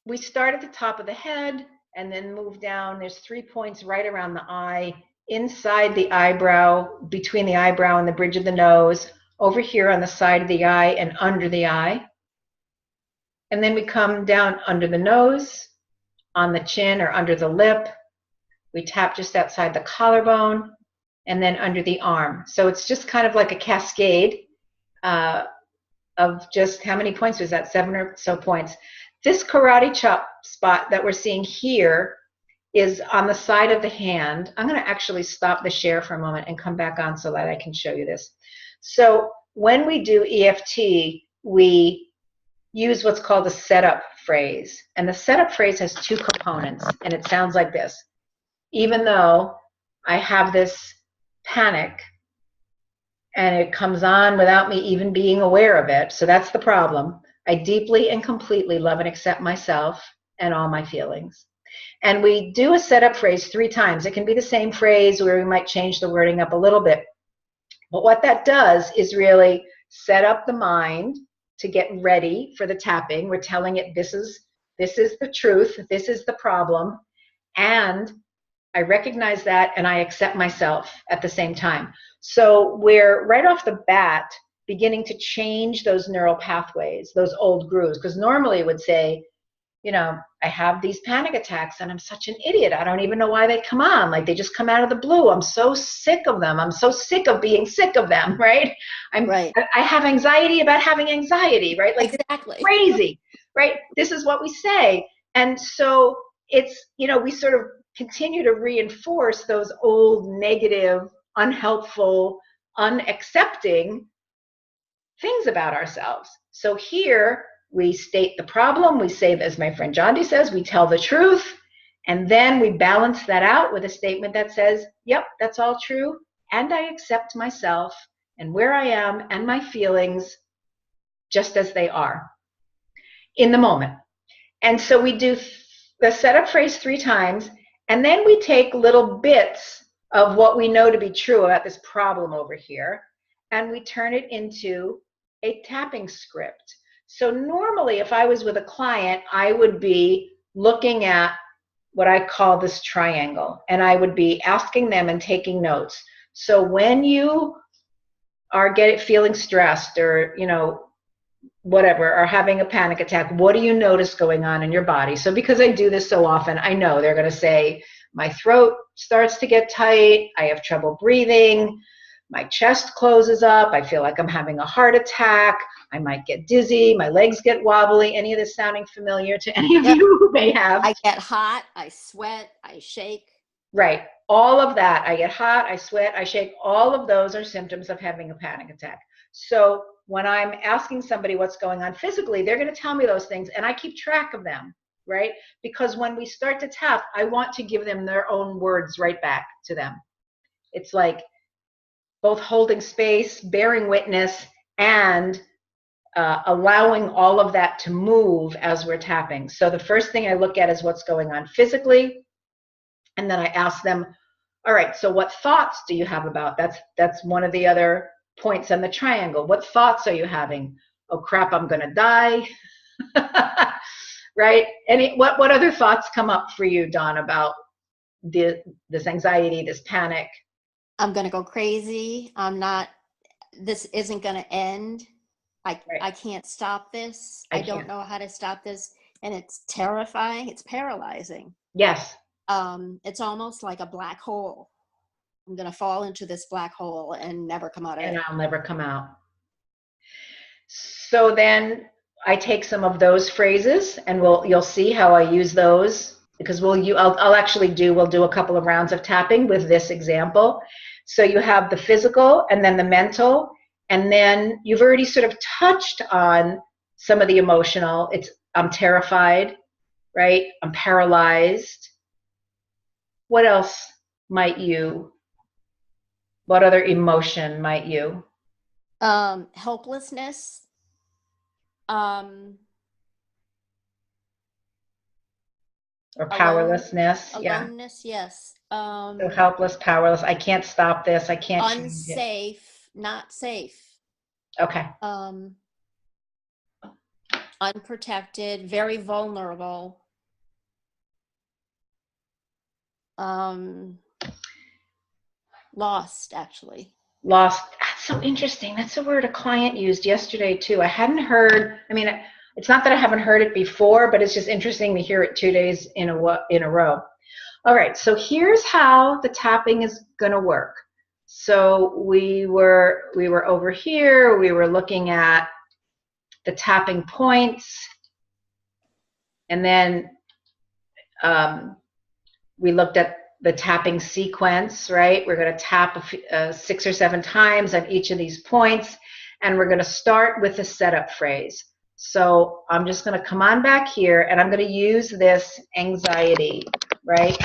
we start at the top of the head and then move down. There's 3 points right around the eye, inside the eyebrow, between the eyebrow and the bridge of the nose, over here on the side of the eye and under the eye. And then we come down under the nose, on the chin or under the lip. We tap just outside the collarbone and then under the arm. So it's just kind of like a cascade of just how many points was that? 7 or so points. This karate chop spot that we're seeing here is on the side of the hand. I'm going to actually stop the share for a moment and come back on so that I can show you this. So when we do EFT, we use what's called a setup phrase. And the setup phrase has 2 components, and it sounds like this. Even though I have this panic and it comes on without me even being aware of it, so that's the problem, I deeply and completely love and accept myself and all my feelings. And we do a setup phrase 3 times. It can be the same phrase where we might change the wording up a little bit. But what that does is really set up the mind to get ready for the tapping. We're telling it this is the truth, this is the problem, and I recognize that and I accept myself at the same time. So we're right off the bat beginning to change those neural pathways, those old grooves, because normally it would say, I have these panic attacks and I'm such an idiot. I don't even know why they come on. Like they just come out of the blue. I'm so sick of them. I'm so sick of being sick of them, right? Right. I have anxiety about having anxiety, right? Like exactly. It's crazy, right? This is what we say. And so it's, we sort of continue to reinforce those old negative unhelpful, unaccepting things about ourselves. So here we state the problem. We say, as my friend Jondi says, we tell the truth. And then we balance that out with a statement that says, yep, that's all true. And I accept myself and where I am and my feelings just as they are in the moment. And so we do the setup phrase 3 times, and then we take little bits of what we know to be true about this problem over here, and we turn it into a tapping script. So normally, if I was with a client, I would be looking at what I call this triangle, and I would be asking them and taking notes. So when you are feeling stressed, or whatever, or having a panic attack, what do you notice going on in your body? So because I do this so often, I know they're going to say, my throat starts to get tight, I have trouble breathing, my chest closes up, I feel like I'm having a heart attack, I might get dizzy, my legs get wobbly. Any of this sounding familiar to any of you who may have? I get hot, I sweat, I shake. Right. All of that. I get hot, I sweat, I shake. All of those are symptoms of having a panic attack. So when I'm asking somebody what's going on physically, they're going to tell me those things, and I keep track of them, right? Because when we start to tap, I want to give them their own words right back to them. It's like both holding space, bearing witness, and allowing all of that to move as we're tapping. So the first thing I look at is what's going on physically, and then I ask them, all right, so what thoughts do you have about? That's one of the other points on the triangle. What thoughts are you having? Oh crap, I'm gonna die. Right? What other thoughts come up for you, Dawn, about this anxiety, this panic? I'm gonna go crazy. This isn't gonna end. I can't stop this. I don't know how to stop this. And it's terrifying. It's paralyzing. Yes. It's almost like a black hole. I'm going to fall into this black hole and never come out of it. And I'll never come out. So then I take some of those phrases, and you'll see how I use those, because we'll do a couple of rounds of tapping with this example. So you have the physical and then the mental, and then you've already sort of touched on some of the emotional. I'm terrified, right? I'm paralyzed. What else what other emotion might you? Helplessness. Or powerlessness. Aloneness, yeah. Yes. So helpless, powerless. I can't stop this. I can't change it. Unsafe, not safe. Okay. Unprotected, very vulnerable. Lost, actually. Lost. That's so interesting. That's a word a client used yesterday too. I hadn't heard. I mean, it's not that I haven't heard it before, but it's just interesting to hear it 2 days in a row. All right. So here's how the tapping is going to work. So we were over here. We were looking at the tapping points, and then we looked at the tapping sequence, right? We're going to tap 6 or 7 times on each of these points, and we're going to start with the setup phrase. So I'm just going to come on back here, and I'm going to use this anxiety, right?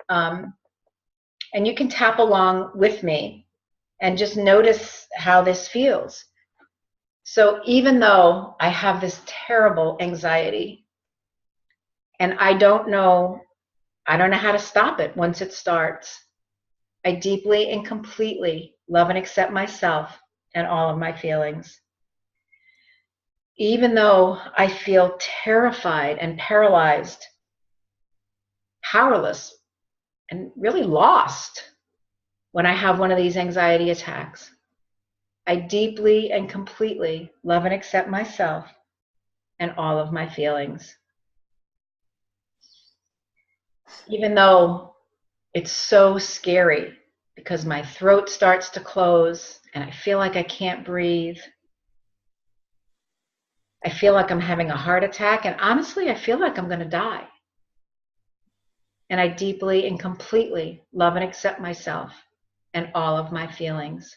And you can tap along with me and just notice how this feels. So even though I have this terrible anxiety, and I don't know how to stop it once it starts, I deeply and completely love and accept myself and all of my feelings. Even though I feel terrified and paralyzed, powerless, and really lost when I have one of these anxiety attacks, I deeply and completely love and accept myself and all of my feelings. Even though it's so scary because my throat starts to close and I feel like I can't breathe. I feel like I'm having a heart attack, and honestly, I feel like I'm going to die. And I deeply and completely love and accept myself and all of my feelings.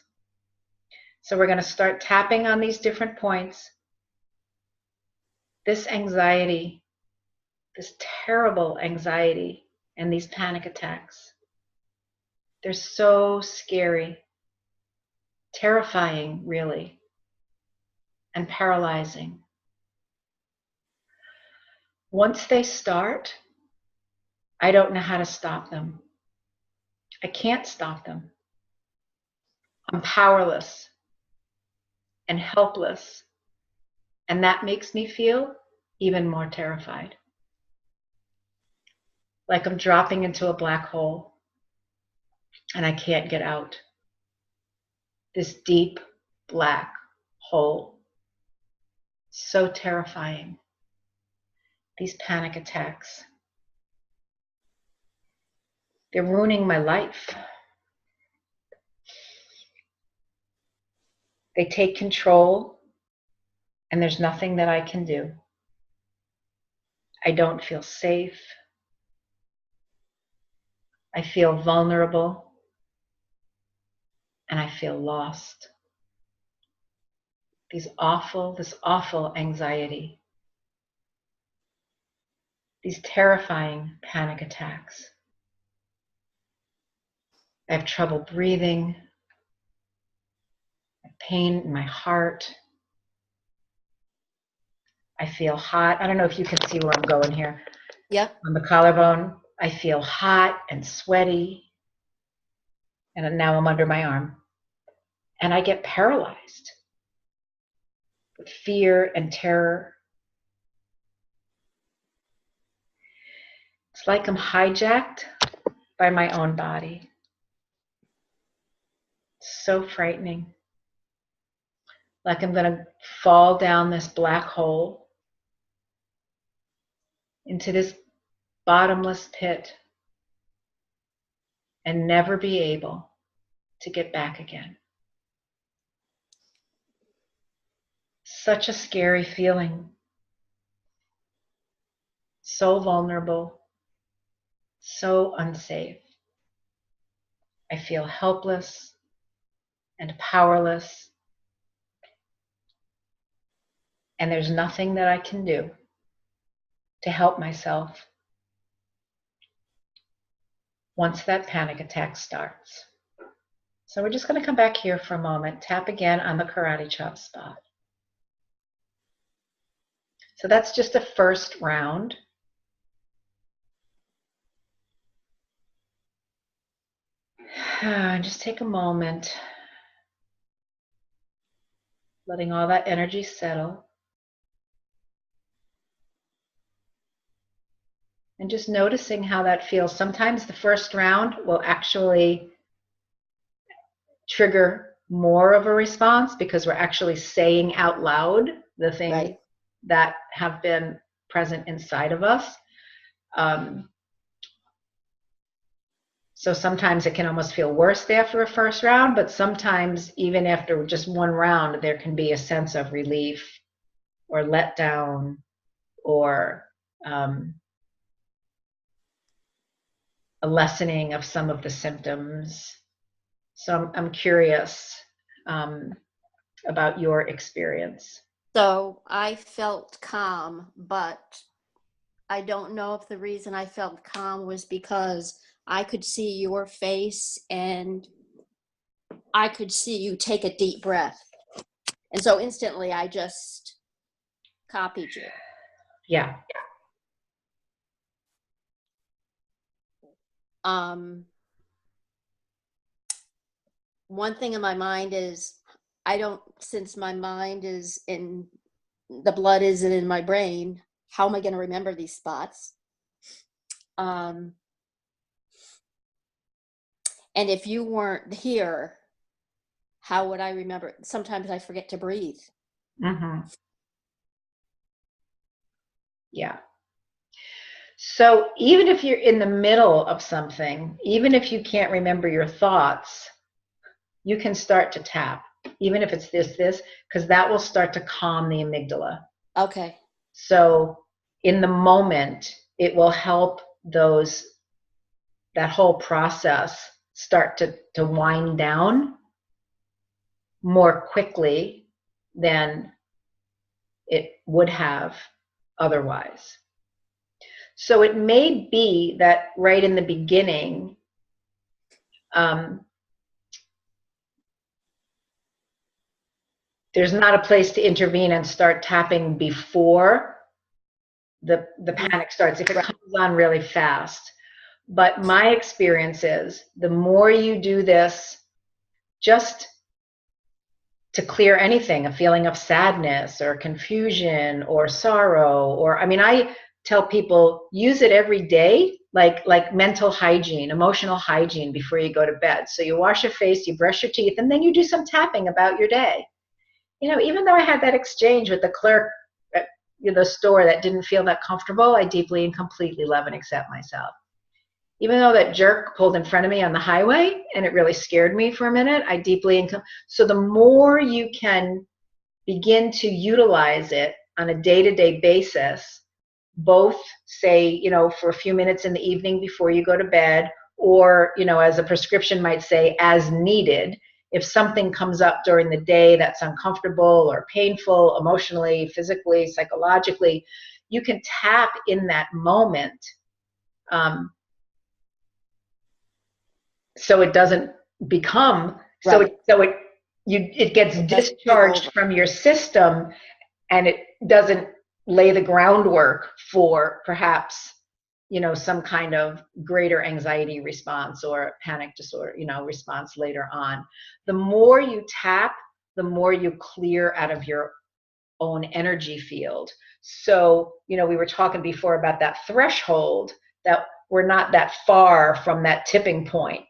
So we're going to start tapping on these different points. This anxiety, this terrible anxiety, and these panic attacks, they're so scary, terrifying, really, and paralyzing. Once they start, I don't know how to stop them. I can't stop them. I'm powerless and helpless, and that makes me feel even more terrified. Like I'm dropping into a black hole and I can't get out. This deep black hole. So terrifying. These panic attacks. They're ruining my life. They take control, and there's nothing that I can do. I don't feel safe. I feel vulnerable, and I feel lost. This awful anxiety. These terrifying panic attacks. I have trouble breathing, pain in my heart. I feel hot. I don't know if you can see where I'm going here. Yep. On the collarbone, I feel hot and sweaty. And now I'm under my arm. And I get paralyzed with fear and terror. It's like I'm hijacked by my own body. So frightening. Like I'm going to fall down this black hole into this bottomless pit and never be able to get back again. Such a scary feeling. So vulnerable. So unsafe. I feel helpless and powerless. And there's nothing that I can do to help myself once that panic attack starts. So we're just going to come back here for a moment, tap again on the karate chop spot. So that's just the first round. Just take a moment, letting all that energy settle. And just noticing how that feels. Sometimes the first round will actually trigger more of a response because we're actually saying out loud the things Right. that have been present inside of us. So sometimes it can almost feel worse after a first round, but sometimes even after just one round, there can be a sense of relief or letdown or a lessening of some of the symptoms. So I'm curious about your experience. So I felt calm, but I don't know if the reason I felt calm was because I could see your face and I could see you take a deep breath. And so instantly I just copied you. Yeah. One thing in my mind is since my mind is in, the blood isn't in my brain, how am I going to remember these spots? And if you weren't here, how would I remember? Sometimes I forget to breathe. Mm-hmm. Yeah. So even if you're in the middle of something, even if you can't remember your thoughts, you can start to tap, even if it's this, because that will start to calm the amygdala. Okay. So in the moment, it will help that whole process start to wind down more quickly than it would have otherwise. So it may be that right in the beginning, there's not a place to intervene and start tapping before the panic starts, if it comes on really fast. But my experience is the more you do this, just to clear anything, a feeling of sadness or confusion or sorrow, or, I mean, I tell people use it every day, like mental hygiene, emotional hygiene before you go to bed. So you wash your face, you brush your teeth, and then you do some tapping about your day. You know, even though I had that exchange with the clerk at the store that didn't feel that comfortable, I deeply and completely love and accept myself. Even though that jerk pulled in front of me on the highway and it really scared me for a minute, I deeply, so the more you can begin to utilize it on a day-to-day basis, both say, you know, for a few minutes in the evening before you go to bed, or, you know, as a prescription might say, as needed, if something comes up during the day that's uncomfortable or painful, emotionally, physically, psychologically, you can tap in that moment. So it doesn't become, Right. it gets discharged from your system, and it doesn't lay the groundwork for perhaps, you know, some kind of greater anxiety response or panic disorder, you know, response later on. The more you tap, the more you clear out of your own energy field. So, you know, we were talking before about that threshold, that we're not that far from that tipping point,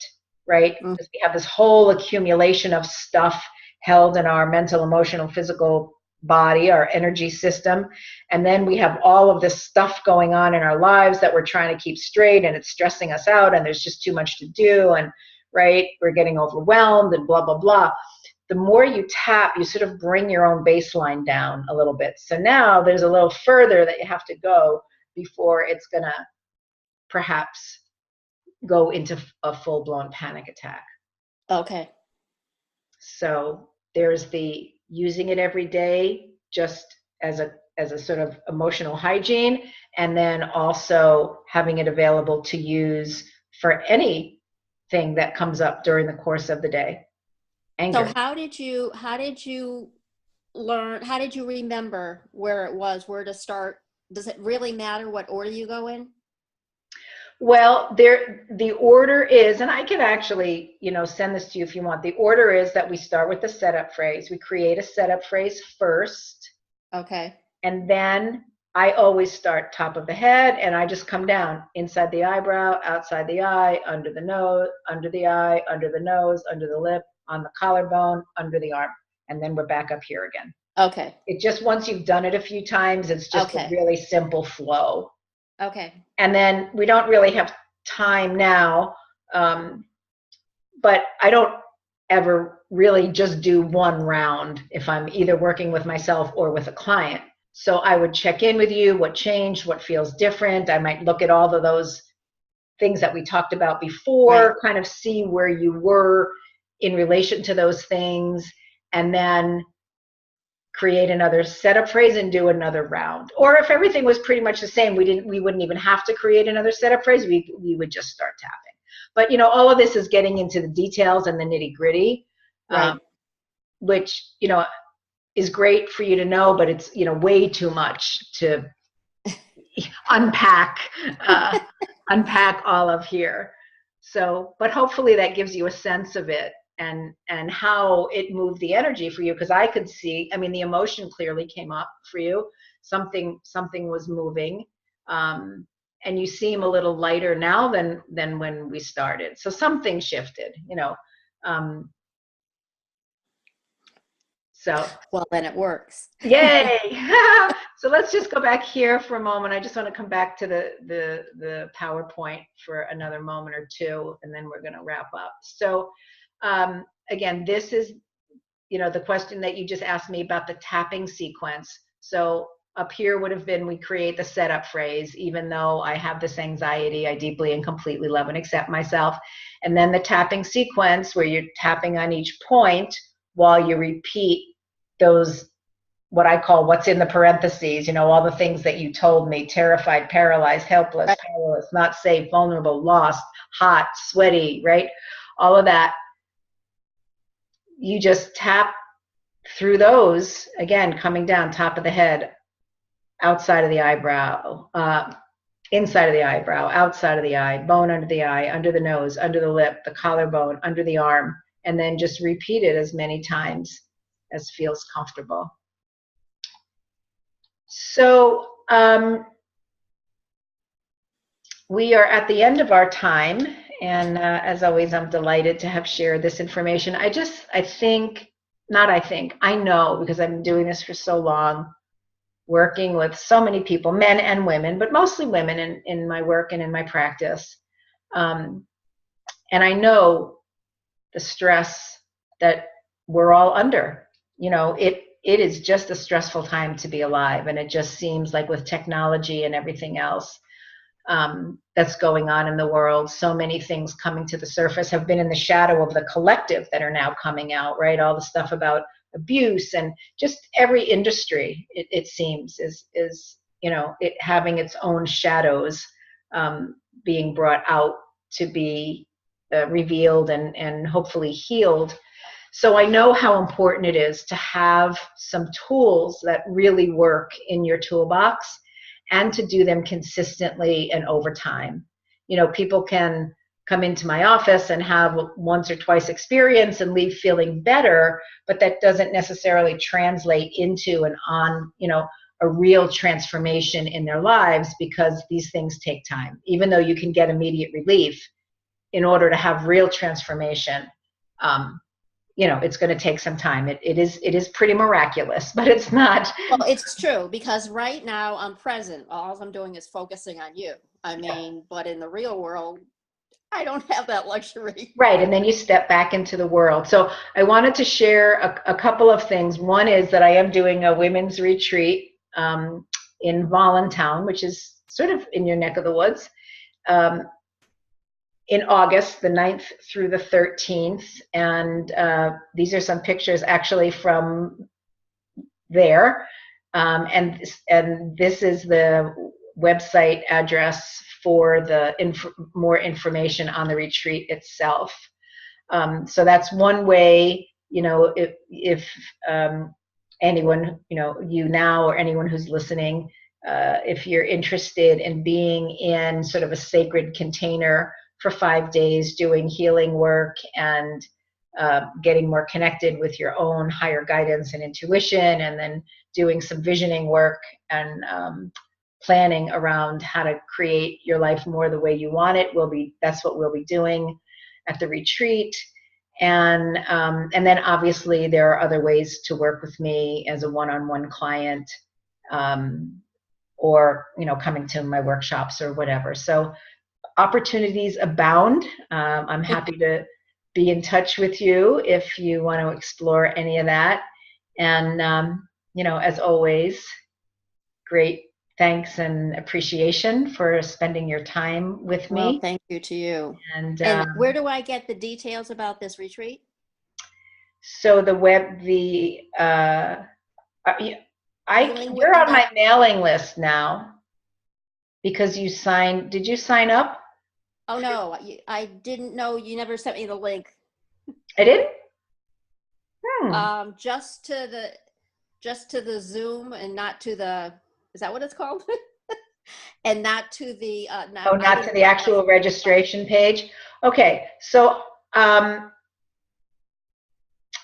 right? Because we have this whole accumulation of stuff held in our mental, emotional, physical body, our energy system. And then we have all of this stuff going on in our lives that we're trying to keep straight, and it's stressing us out, and there's just too much to do, and right, we're getting overwhelmed and blah, blah, blah. The more you tap, you sort of bring your own baseline down a little bit. So now there's a little further that you have to go before it's going to perhaps go into a full-blown panic attack. Okay. So there's the using it every day just as a sort of emotional hygiene, and then also having it available to use for anything that comes up during the course of the day. Anger. So how did you learn, how did you remember where it was, where to start? Does it really matter what order you go in? Well, the order is, and I can actually, you know, send this to you if you want. The order is that we start with the setup phrase. We create a setup phrase first. Okay. And then I always start top of the head, and I just come down inside the eyebrow, outside the eye, under the nose, under the eye, under the nose, under the lip, on the collarbone, under the arm. And then we're back up here again. Okay. It just, once you've done it a few times, it's just a really simple flow. Okay. And then we don't really have time now, but I don't ever really just do one round if I'm either working with myself or with a client. So I would check in with you, what changed, what feels different. I might look at all of those things that we talked about before, right, kind of see where you were in relation to those things, and then create another setup phrase and do another round. Or if everything was pretty much the same, we wouldn't even have to create another setup phrase. We would just start tapping. But you know, all of this is getting into the details and the nitty-gritty, right, which, you know, is great for you to know, but it's, you know, way too much to unpack unpack all of here. So, but hopefully that gives you a sense of it, and how it moved the energy for you, because I could see, I mean, the emotion clearly came up for you. Something was moving, and you seem a little lighter now than when we started. So something shifted, you know. So well, then it works. Yay! So let's just go back here for a moment. I just want to come back to the PowerPoint for another moment or two, and then we're going to wrap up. So again, this is, you know, the question that you just asked me about the tapping sequence. So up here would have been, we create the setup phrase, even though I have this anxiety, I deeply and completely love and accept myself. And then the tapping sequence where you're tapping on each point while you repeat those, what I call what's in the parentheses, all the things that you told me: terrified, paralyzed, helpless, Right. powerless, not safe, vulnerable, lost, hot, sweaty, right? All of that. You just tap through those, again, coming down, top of the head, outside of the eyebrow, inside of the eyebrow, outside of the eye, bone under the eye, under the nose, under the lip, the collarbone, under the arm, and then just repeat it as many times as feels comfortable. So we are at the end of our time, and as always, I'm delighted to have shared this information. I know, because I've been doing this for so long, working with so many people, men and women, but mostly women in my work and in my practice. And I know the stress that we're all under. It is just a stressful time to be alive. And it just seems like with technology and everything else that's going on in the world, so many things coming to the surface have been in the shadow of the collective that are now coming out, right? All the stuff about abuse and just every industry, it seems, is it having its own shadows being brought out to be revealed and hopefully healed. So I know how important it is to have some tools that really work in your toolbox, and to do them consistently and over time. People can come into my office and have once or twice experience and leave feeling better, but that doesn't necessarily translate into a real transformation in their lives, because these things take time. Even though you can get immediate relief, in order to have real transformation, it's going to take some time. It is pretty miraculous, but it's not. Well, it's true, because right now I'm present. All I'm doing is focusing on you. But in the real world, I don't have that luxury. Right, and then you step back into the world. So I wanted to share a couple of things. One is that I am doing a women's retreat in Voluntown, which is sort of in your neck of the woods, in August, the 9th through the 13th. And these are some pictures actually from there. And this is the website address for the more information on the retreat itself. So that's one way, if anyone, you now or anyone who's listening, if you're interested in being in sort of a sacred container for 5 days, doing healing work and getting more connected with your own higher guidance and intuition, and then doing some visioning work and planning around how to create your life more the way you want it, that's what we'll be doing at the retreat. And then obviously there are other ways to work with me as a one-on-one client, or coming to my workshops or whatever. So opportunities abound. I'm happy to be in touch with you if you want to explore any of that. And as always, great thanks and appreciation for spending your time with me. Well, thank you to you. And where do I get the details about this retreat? So you're on my mailing list now, because you signed. Did you sign up? Oh no, I didn't know. You never sent me the link. I didn't. Just to the Zoom, and not to the. Is that what it's called? And not to the. Not to the actual registration page. Okay, so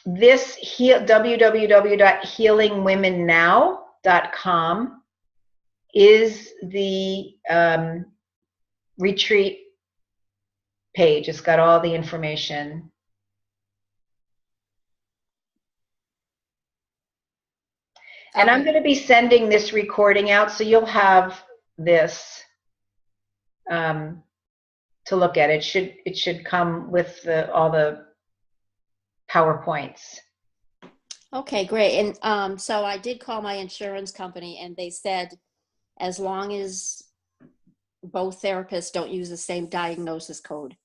this www.healingwomennow.com is the retreat page. It's got all the information. And I'm going to be sending this recording out, so you'll have this to look at. It should come with all the PowerPoints. Okay, great. And so I did call my insurance company and they said as long as both therapists don't use the same diagnosis code.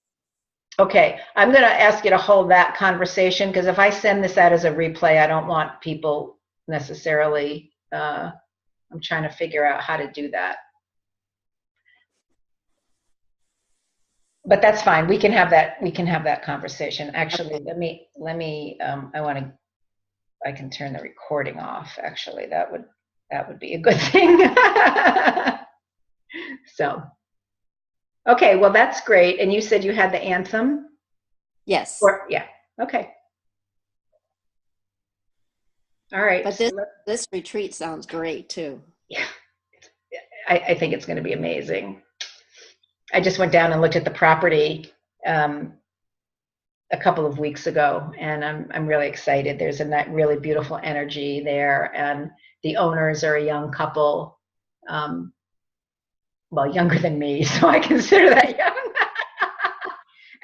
Okay, I'm going to ask you to hold that conversation because if I send this out as a replay, I don't want people necessarily, I'm trying to figure out how to do that. But that's fine. We can have that conversation. Actually, Okay. let me I can turn the recording off. Actually, that would be a good thing. So, okay, well that's great. And you said you had the anthem? Yes. Or yeah. Okay. All right. But So this retreat sounds great too. yeah, I think it's going to be amazing. I just went down and looked at the property um, a couple of weeks ago, and I'm really excited. There's a really beautiful energy there, and the owners are a young couple, well, younger than me, so I consider that young.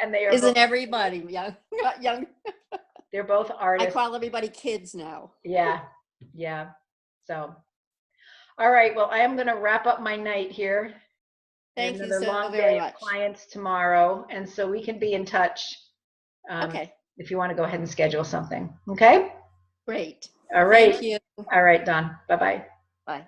And they are both, Isn't everybody young? Young. they're both I artists. call everybody kids now. Yeah, yeah. So, all right. Well, I am going to wrap up my night here. Thank you Another so long very day of much. clients tomorrow, and so we can be in touch Okay, if you want to go ahead and schedule something. Okay. great. All right. Thank you. All right, Don. Bye bye. Bye.